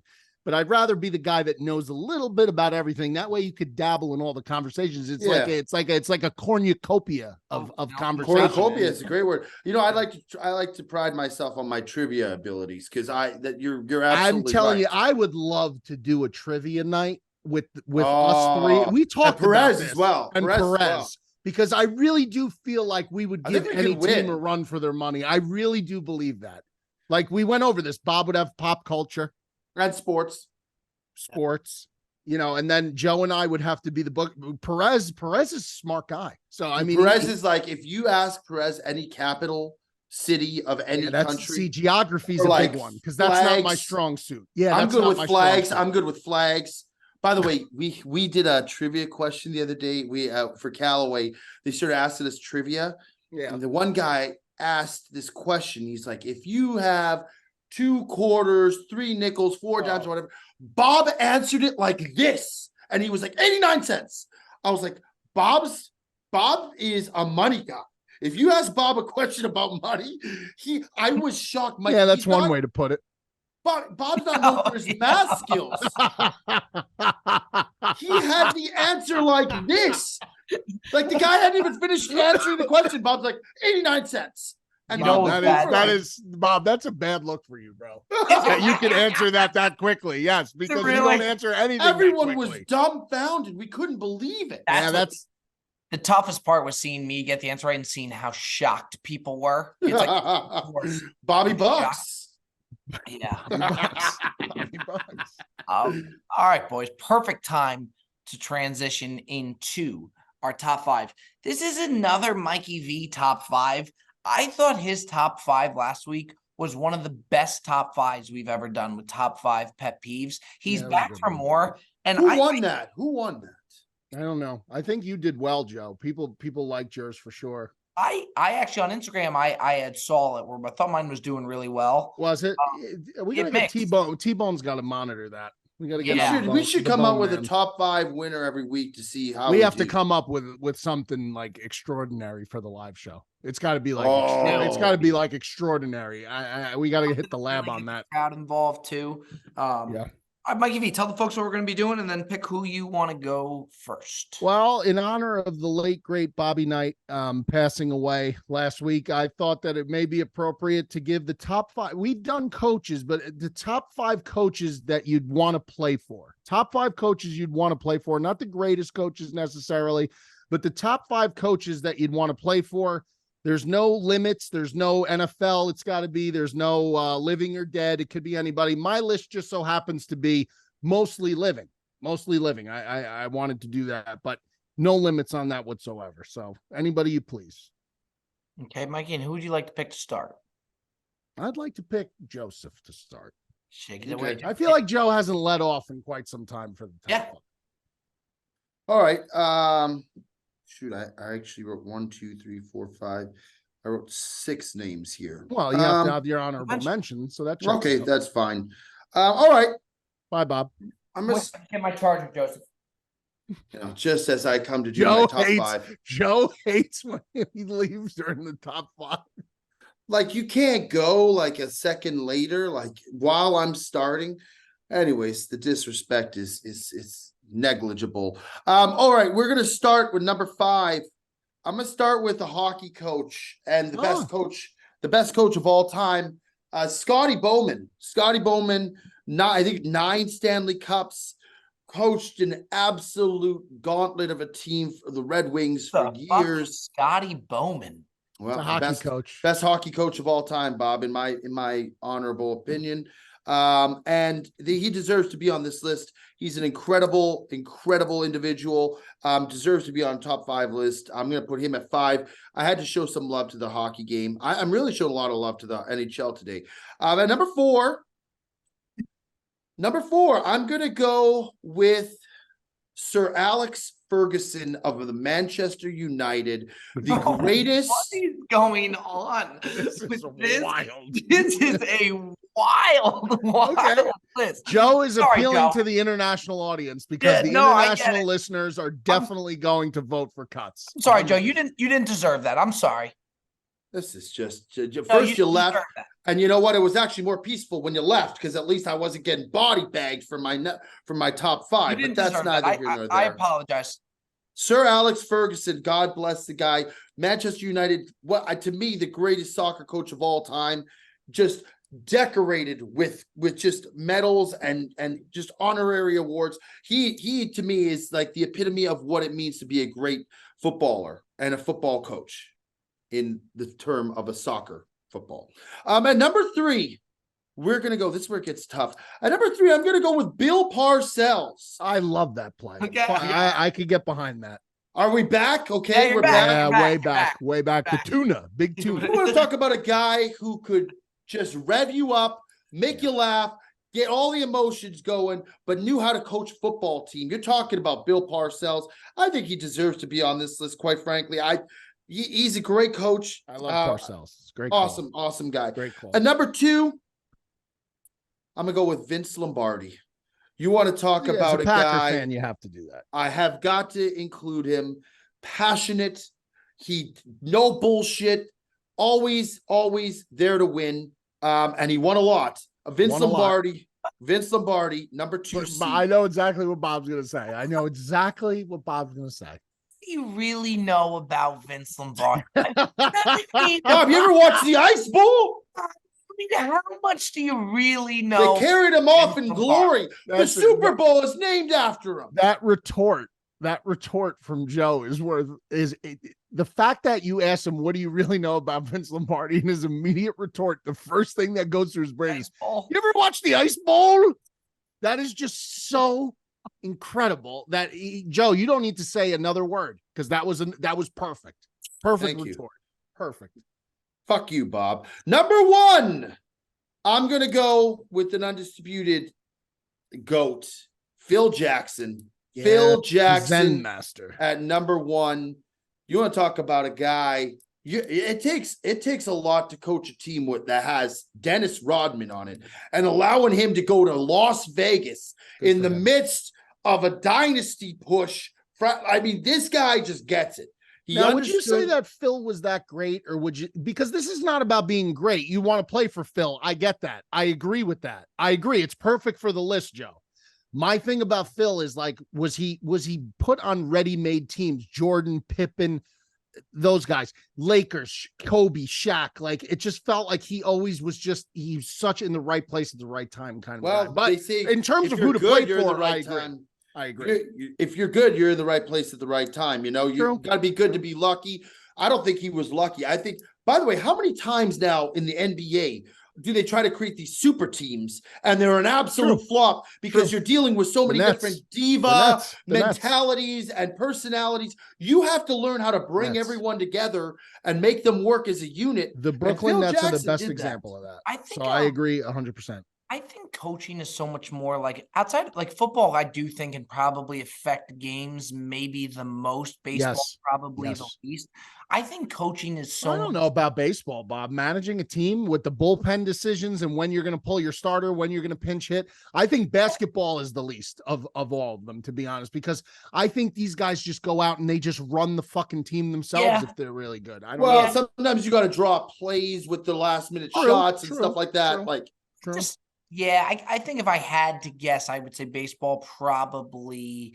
but I'd rather be the guy that knows a little bit about everything. That way you could dabble in all the conversations. It's like a cornucopia of conversation. Cornucopia is a great word. I like to pride myself on my trivia abilities because you're absolutely I'm telling you, I would love to do a trivia night with us three. We talked Perez about this, as well. And Perez. Because I really do feel like we would give any team a run for their money. I really do believe that. Like we went over this. Bob would have pop culture. And sports. and then Joe and I would have to be the book. Perez is a smart guy. So, I mean, Perez is like, if you ask Perez any capital city of any country. Geography is a big one because that's not my strong suit. Yeah, I'm good with flags. I'm good with flags. By the way, we did a trivia question the other day. We for Callaway, they started asking us trivia. Yeah. And the one guy asked this question. He's like, if you have 2 quarters, 3 nickels, 4 dimes, or whatever. Bob answered it like this, and he was like 89 cents. I was like, Bob is a money guy. If you ask Bob a question about money, I was shocked. Mike, yeah, that's one way to put it. Bob's not known for his math skills. He had the answer like this. Like the guy hadn't even finished answering the question. Bob's like 89 cents. And Bob, that is Bob, that's a bad look for you, bro. You can answer that quickly. Yes, because you don't answer anything. Everyone was dumbfounded. We couldn't believe it. That's the toughest part was seeing me get the answer right and seeing how shocked people were. It's like Bobby Bucks. Yeah. All right, boys. Perfect time to transition into our top 5. This is another Mikey V top 5. I thought his top 5 last week was one of the best top 5s we've ever done with top 5 pet peeves. He's back for more. And Who won that? I don't know. I think you did well, Joe. People liked yours for sure. I actually on Instagram I had saw it where I thought mine was doing really well. Was it? We gotta get T-Bone. T-Bone's got to monitor that. We got to get. We should come up with a top 5 winner every week to see how we have to come up with something like extraordinary for the live show. It's got to be like it's got to be like extraordinary. We got to hit the lab on that. Crowd involved too. Yeah. Mikey V, tell the folks what we're going to be doing and then pick who you want to go first. Well, in honor of the late, great Bobby Knight passing away last week, I thought that it may be appropriate to give the top 5. We've done coaches, but the top 5 coaches that you'd want to play for. Top 5 coaches you'd want to play for. Not the greatest coaches necessarily, but the top 5 coaches that you'd want to play for. There's no limits. There's no NFL. It's got to be. There's no living or dead. It could be anybody. My list just so happens to be mostly living. I wanted to do that, but no limits on that whatsoever. So anybody you please. Okay, Mikey, and who would you like to pick to start? I'd like to pick Joseph to start. Shake it away. I feel like Joe hasn't let off in quite some time for the top. Yeah. All right. Shoot, I actually wrote 1, 2, 3, 4, 5. I wrote 6 names here. Well, you have to have your honorable mention, so that's okay. That's fine. All right. Bye, Bob. I'm gonna get my charge of Joseph. Just as I come to do my top 5. Joe hates when he leaves during the top 5. Like you can't go like a second later, like while I'm starting. Anyways, the disrespect is negligible. All right, we're gonna start with number 5. I'm gonna start with the hockey coach and the best coach of all time, Scotty Bowman. Scotty Bowman, I think 9 Stanley Cups, coached an absolute gauntlet of a team for the Red Wings for years. Scotty Bowman, well, best hockey coach of all time, Bob, in my honorable opinion. And he deserves to be on this list. He's an incredible individual. Deserves to be on top 5 list. I'm going to put him at 5. I had to show some love to the hockey game. I'm really showing a lot of love to the NHL today. At number 4, I'm going to go with Sir Alex Ferguson of the Manchester United, the greatest. What is going on? This is wild. This is a wild list. Joe is appealing to the international audience because the international listeners are definitely going to vote for cuts. I'm sorry, Joe. You didn't deserve that. I'm sorry. This is just first you left, and you know what? It was actually more peaceful when you left because at least I wasn't getting body bagged for my top 5. But that's neither here nor there. I apologize. Sir Alex Ferguson, God bless the guy. Manchester United, to me, the greatest soccer coach of all time, just decorated with just medals and just honorary awards. He to me is like the epitome of what it means to be a great footballer and a football coach in the term of a soccer football. At number 3, we're going to go. This is where it gets tough. At number 3, I'm going to go with Bill Parcells. I love that play. Okay. I could get behind that. Are we back? Okay, Yeah, we're back. back. Yeah, way back. Back. The tuna, big tuna. We want to talk about a guy who could just rev you up, make you laugh, get all the emotions going, but knew how to coach a football team. You're talking about Bill Parcells. I think he deserves to be on this list, quite frankly. He's a great coach. I love Parcells. It's great. Awesome guy. Great call. And number 2, I'm going to go with Vince Lombardi. You want to talk about as a Packer guy fan, you have to do that. I have got to include him. Passionate. No bullshit. Always there to win. And he won a lot. Vince Lombardi, number 2. I know exactly what Bob's going to say. Bob, You really know about Vince Lombardi? Bob, you ever watch the Ice Bowl? How much do you really know? They carried him off in glory. The Super Bowl is named after him. That retort from Joe is the fact that you asked him, what do you really know about Vince Lombardi? And his immediate retort, the first thing that goes through his brain is, you ever watch the Ice Bowl? That is just so incredible that Joe, you don't need to say another word because that was perfect. Perfect Thank retort. you. Perfect. Fuck you, Bob. Number 1, I'm going to go with an undisputed GOAT, Phil Jackson. Yeah, Phil Jackson Zen master at number 1. You want to talk about a guy? It takes a lot to coach a team that has Dennis Rodman on it, and allowing him to go to Las Vegas in the midst of a dynasty push. I mean, this guy just gets it. Now, would you say that Phil was that great, or would you? Because this is not about being great. You want to play for Phil. I get that. I agree with that. I agree. It's perfect for the list, Joe. My thing about Phil is like, was he put on ready-made teams? Jordan, Pippen, those guys, Lakers, Kobe, Shaq. Like, it just felt like he always was he's such in the right place at the right time kind of guy. But they say in terms of who to play for, I agree. If you're good, you're in the right place at the right time. You know, you got to be good to be lucky. I don't think he was lucky. I think, by the way, how many times now in the NBA do they try to create these super teams and they're an absolute flop because you're dealing with so many different diva mentalities and personalities? You have to learn how to bring everyone together and make them work as a unit. The Brooklyn Nets are the best example of that. I agree 100%. I think coaching is so much more like outside, like football, I do think can probably affect games maybe the most. Baseball, probably the least. I think coaching is so. I don't know about baseball, Bob. Managing a team with the bullpen decisions and when you're going to pull your starter, when you're going to pinch hit. I think basketball is the least of all of them, to be honest, because I think these guys just go out and they just run the fucking team themselves if they're really good. I don't know. Sometimes you got to draw plays with the last minute shots and stuff like that. I think if I had to guess, I would say baseball probably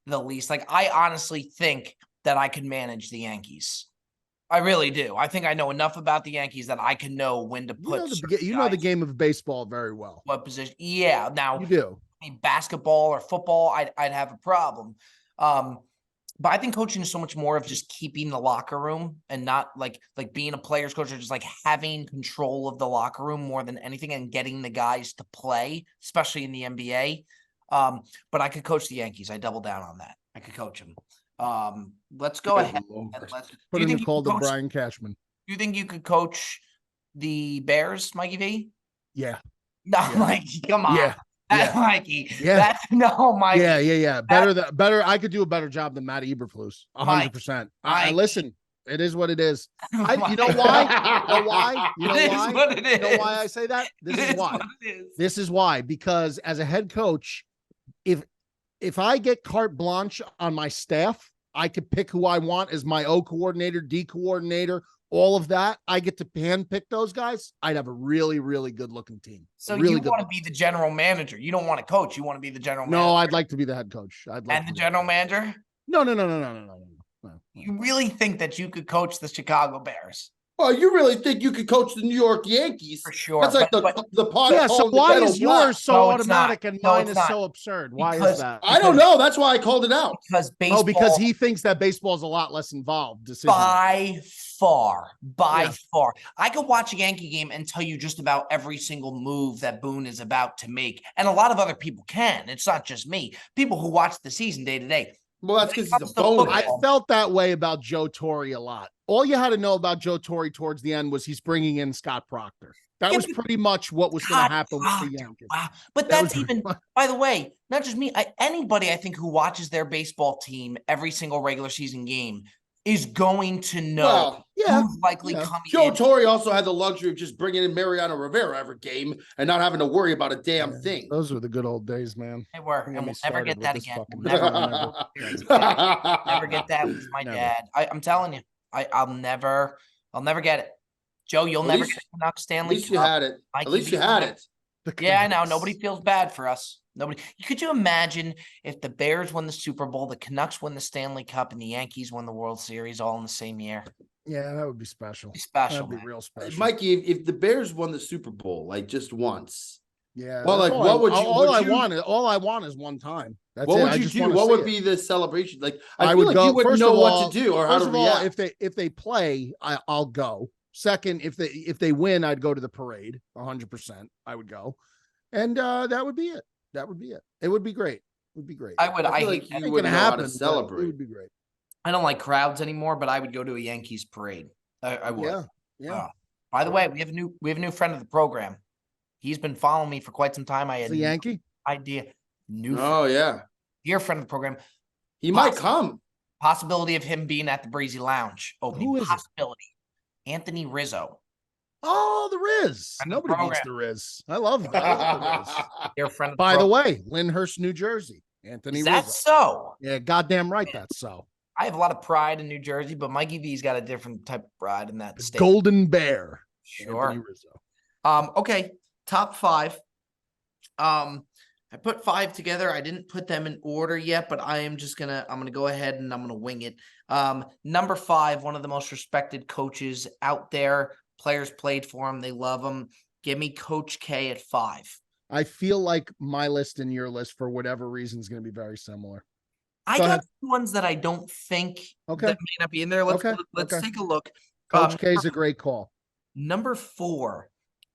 the least. Like, I honestly think that I could manage the Yankees. I really do. I think I know enough about the Yankees that I can know when to put. You know the game of baseball very well. What position? Yeah. Now you do. I mean, basketball or football, I'd have a problem. But I think coaching is so much more of just keeping the locker room and not like being a player's coach or just like having control of the locker room more than anything and getting the guys to play, especially in the NBA. But I could coach the Yankees. I double down on that. I could coach them. Let's go ahead. Put in the call to Brian Cashman. Do you think you could coach the Bears, Mikey V? Yeah. No, Mikey, come on. Yeah. Mikey. Yeah. Mikey. Yeah. Better. I could do a better job than Matt Eberflus. 100%. I listen. It is what it is. You know why? You know why I say that? This is why. Because as a head coach, if I get carte blanche on my staff, I could pick who I want as my O coordinator, D coordinator, all of that. I get to handpick those guys. I'd have a really, really good looking team. So you want to be the general manager. You don't want to coach. You want to be the general manager. No, I'd like to be the head coach. And the general manager? No. You really think that you could coach the Chicago Bears? Well, you really think you could coach the New York Yankees? For sure. That's like but the pot. Yeah, so calling the why kettle is black. yours so No, it's automatic not. and No, mine it's is not. so absurd? Why Because- is that? I don't know. That's why I called it out. Because baseball, Oh, because he thinks that baseball is a lot less involved. by far, Yeah. I could watch a Yankee game and tell you just about every single move that Boone is about to make. And a lot of other people can. It's not just me. People who watch the season day to day. Well, that's because he's comes a to bonehead. I felt that way about Joe Torre a lot. All you had to know about Joe Torre towards the end was he's bringing in Scott Proctor. That was pretty much what was going to happen with the Yankees. Wow. But That that's was- even, by the way, not just me. Anybody I think who watches their baseball team every single regular season game is going to know Well, yeah, who's likely yeah. coming Joe in. Torre also had the luxury of just bringing in Mariano Rivera every game and not having to worry about a damn thing. Those were the good old days, man. They were, Don't and get me we'll never started get with that this again. fucking- We'll never, Never. never get that with my Never. dad. I'm telling you, I'll never get it. Joe, you'll At never least- get a Canucks At Stanley least you Cup. had it. Mikey At least V you had will. it. Yeah, I know. Nobody feels bad for us. Nobody. Could you imagine if the Bears won the Super Bowl, the Canucks won the Stanley Cup, and the Yankees won the World Series all in the same year? Yeah, that would be special. Be special, That'd be man. real special. Mikey, if the Bears won the Super Bowl like just once, Yeah. Well, that's like, all what I, would you- all would I you- want? All I want is one time. That's what it. would I you just do? wanna What see would it. be the celebration? Like, I I would feel like go. you wouldn't First know of what all- to do or how First to of all, react. if they play, I'll go. Second, if they win, I'd go to the parade. 100%, I would go, and that would be it. That would be it. It would be great. It would be great. I would. I I feel hate like that. you Ain't wouldn't gonna know how happen. to but celebrate. It would be great. I don't like crowds anymore, but I would go to a Yankees parade. I would. Yeah. Yeah. By the way, we have a new friend of the program. He's been following me for quite some time. I It's had a no Yankee. idea. Oh yeah, Dear friend of the program. he might come. Possibility of him being at the Breezy Lounge opening. Who is it? Possibility. Anthony Rizzo. Oh, the Riz. Friend of the Nobody beats program. the Riz. I love the Riz. Dear friend of the By the program. way, Lyndhurst, New Jersey. Anthony Is that Rizzo. so? Yeah, goddamn right. That's so. I have a lot of pride in New Jersey, but Mikey V's got a different type of pride in that The state. Golden Bear. Sure. Anthony Rizzo. Okay. Top 5. I put 5 together. I didn't put them in order yet, but I'm gonna go ahead and I'm gonna wing it. Number 5, one of the most respected coaches out there. Players played for him. They love him. Give me Coach K at 5. I feel like my list and your list, for whatever reason, is going to be very similar. I Go got ahead. ones that I don't think Okay. that may not be in there. Let's Okay. let's take a look. Coach K is a great call. Number 4.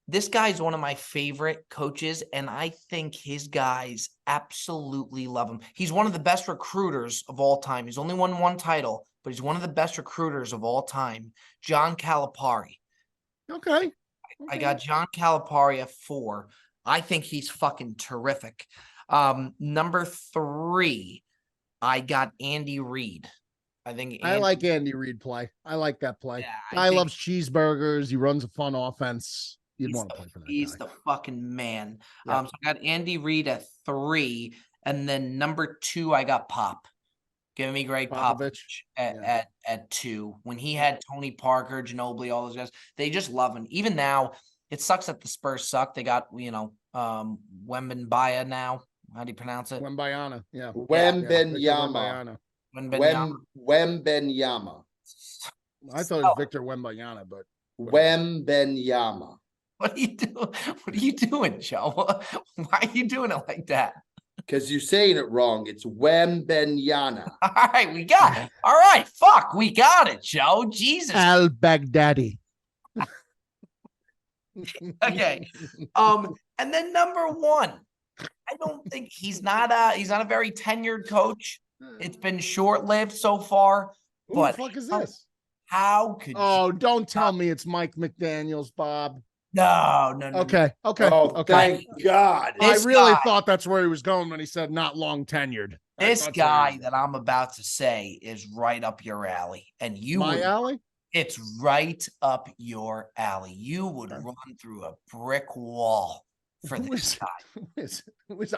This guy's one of my favorite coaches, and I think his guys absolutely love him. He's one of the best recruiters of all time. He's only won 1 title, but he's one of the best recruiters of all time. John Calipari. Okay. I got John Calipari at 4. I think he's fucking terrific. Number 3, I got Andy Reid. I think I like Andy Reid play. I like that play. Yeah, Guy loves cheeseburgers. He runs a fun offense. You'd He's want to play for that He's guy. the fucking man. Yeah. So I got Andy Reid at 3, and then number 2, I got Pop. Give me Greg Popovich at 2. When he had Tony Parker, Ginobili, all those guys, they just love him. Even now, it sucks that the Spurs suck. They got Wembanyama now. How do you pronounce it? Wembayana. Yeah. Wembenyama. Wembayana. Wembenyama. I thought it was Victor Wembayana, but Wembenyama. What are you doing? What are you doing, Joe? Why are you doing it like that? Because you're saying it wrong. It's Wembenyana. All right, we got it. All right, fuck, we got it, Joe. Jesus. Al Baghdadi. Okay. And then number 1, I don't think he's not a very tenured coach. It's been short-lived so far. Who But the fuck is this? how could Oh, don't tell me it's Mike McDaniels, Bob. no. Okay. Okay. Oh, okay. thank God. I This really guy- thought that's where he was going when he said not long tenured. I This thought so. guy that I'm about to say is right up your alley. And you My would, alley? it's right up your alley. You would run through a brick wall for Who this is- guy.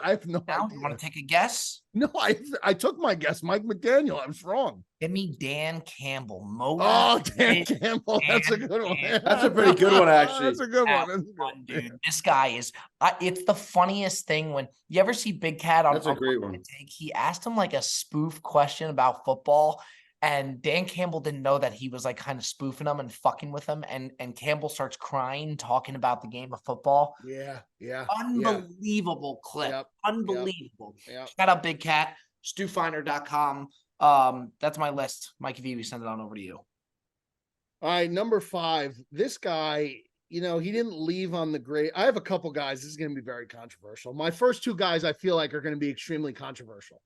I have no Now, idea. you want to take a guess? No, I took my guess. Mike McDaniel. I was wrong. Give me Dan Campbell. Oh, Dan Motivated Campbell. That's a good one. Dan That's a pretty good one, actually. That's a good That one. That's a good one, one. dude. This guy is. It's the funniest thing when you ever see Big Cat on. That's a great on one. Take, he asked him like a spoof question about football, And Dan Campbell didn't know that he was like kind of spoofing him and fucking with him. And Campbell starts crying, talking about the game of football. Yeah. Unbelievable clip. Yep. Unbelievable. Yep. Shout out Big Cat, stewfinder.com. That's my list. Mikey V, we send it on over to you. All right, number 5. This guy, he didn't leave on the great. I have a couple guys. This is going to be very controversial. My first 2 guys I feel like are going to be extremely controversial.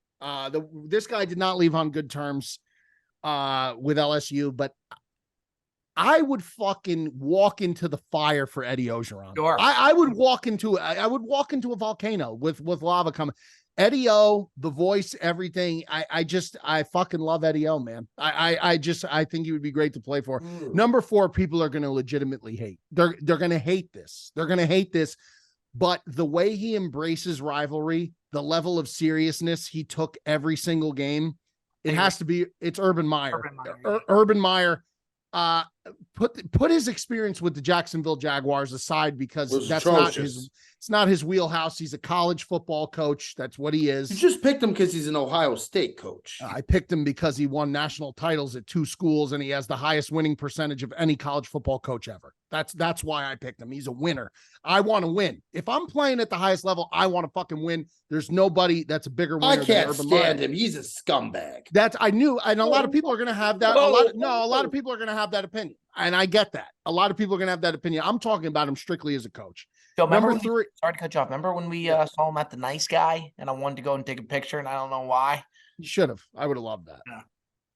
This guy did not leave on good terms with LSU, but I would fucking walk into the fire for Eddie Ogeron. Sure. I would walk into a volcano with lava coming. Eddie O, the voice, everything. I fucking love Eddie O, man. I think he would be great to play for. Number 4, people are going to legitimately hate. They're going to hate this. They're going to hate this. But the way he embraces rivalry, the level of seriousness he took every single game, it's Urban Meyer. Urban Meyer. Put his experience with the Jacksonville Jaguars aside, because that's it's not his wheelhouse. He's a college football coach. That's what he is. You just picked him because he's an Ohio State coach. I picked him because he won national titles at 2 schools and he has the highest winning percentage of any college football coach ever. That's why I picked him. He's a winner. I want to win. If I'm playing at the highest level, I want to fucking win. There's nobody that's a bigger winner. I can't stand him. He's a scumbag. I knew, and a lot of people are going to have that. A lot of people are going to have that opinion, and I get that. A lot of people are going to have that opinion. I'm talking about him strictly as a coach. So number 3. Sorry to cut you off. Remember when we saw him at the Nice Guy, and I wanted to go and take a picture, and I don't know why. You should have. I would have loved that. Yeah.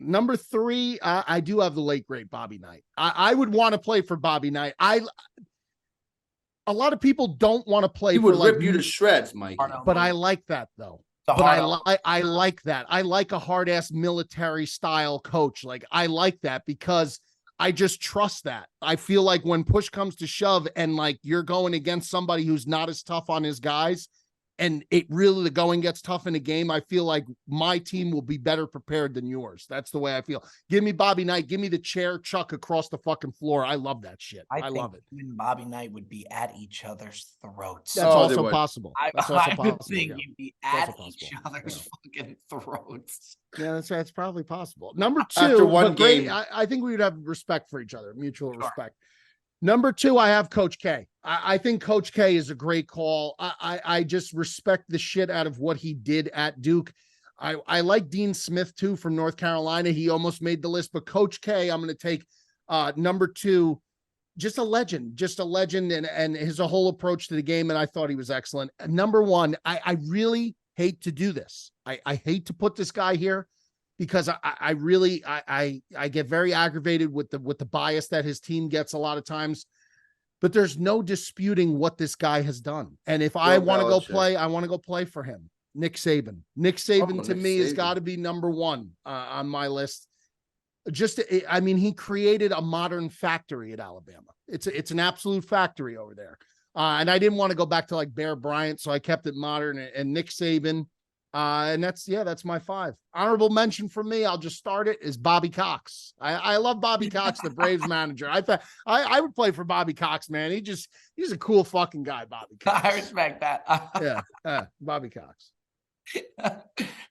Number 3, I do have the late great Bobby Knight. I would want to play for Bobby Knight. A lot of people don't want to play. He would rip you to shreds, Mike. But I like that though. I like that. I like a hard ass military style coach. Like I like that because I just trust that. I feel like when push comes to shove and like you're going against somebody who's not as tough on his guys, and the going gets tough in a game, I feel like my team will be better prepared than yours. That's the way I feel. Give me Bobby Knight. Give me the chair chuck across the fucking floor. I love that shit. I love it. Bobby Knight would be at each other's throats. That's also possible. I would think you'd be at each other's fucking throats. Yeah, that's probably possible. Number 2, after one game, I think we would have respect for each other, mutual respect. Number 2, I have Coach K. I think Coach K is a great call. I just respect the shit out of what he did at Duke. I like Dean Smith too from North Carolina. He almost made the list, but Coach K, I'm going to take number 2. Just a legend, and his whole approach to the game. And I thought he was excellent. And number 1, I really hate to do this. I hate to put this guy here, because I really get very aggravated with the bias that his team gets a lot of times, but there's no disputing what this guy has done. And if I want to go play, I want to go play for him. Nick Saban. Nick Saban to me has got to be number 1 on my list. He created a modern factory at Alabama. It's an absolute factory over there. And I didn't want to go back to like Bear Bryant, so I kept it modern and Nick Saban. And that's my 5. Honorable mention for me, I'll just start it, is Bobby Cox. I love Bobby Cox, the Braves manager. I would play for Bobby Cox, man. He's a cool fucking guy, Bobby Cox. I respect that. Bobby Cox.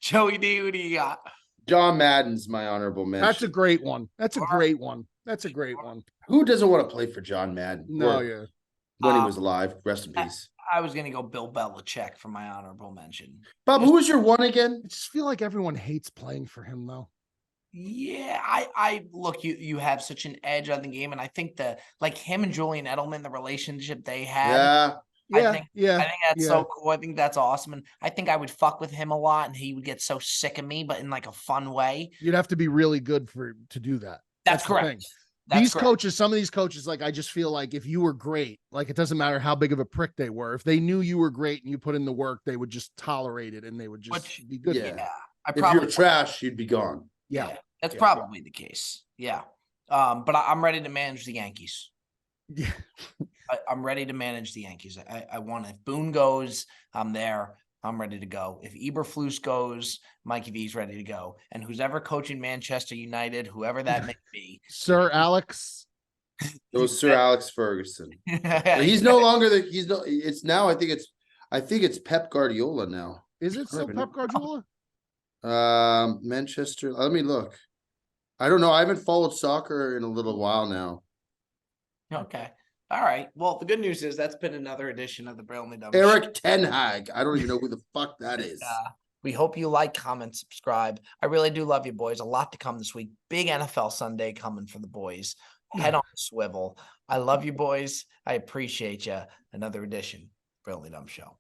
Joey D, who do you got? John Madden's my honorable mention. That's a great one. That's a great one. Who doesn't want to play for John Madden? No, yeah. When he was alive. Rest in peace. I was going to go Bill Belichick for my honorable mention. Bob, who was your 1 again? I just feel like everyone hates playing for him, though. Yeah, I look, you have such an edge on the game, and I think like him and Julian Edelman, the relationship they had. I think that's so cool. I think that's awesome, and I think I would fuck with him a lot, and he would get so sick of me, but in like a fun way. You'd have to be really good to do that. That's correct. Coaches, some of these coaches, like I just feel like if you were great, like it doesn't matter how big of a prick they were. If they knew you were great and you put in the work, they would just tolerate it and they would just be good. Yeah. If you were trash, you'd be gone. Yeah. That's probably the case. Yeah. But I'm ready to manage the Yankees. Yeah. I'm ready to manage the Yankees. I want, if Boone goes, I'm there. I'm ready to go. If Eberflus goes, Mikey V's ready to go. And who's ever coaching Manchester United, whoever that may be. Sir Alex. It was Sir Alex Ferguson. He's no longer it's now, I think it's Pep Guardiola now. Is it still Pep Guardiola? Manchester. Let me look. I don't know. I haven't followed soccer in a little while now. Okay. All right. Well, the good news is that's been another edition of the Brilliantly Dumb Show. Eric Ten Hag. I don't even know who the fuck that is. We hope you like, comment, subscribe. I really do love you, boys. A lot to come this week. Big NFL Sunday coming for the boys. Head on swivel. I love you, boys. I appreciate you. Another edition, Brilliantly Dumb Show.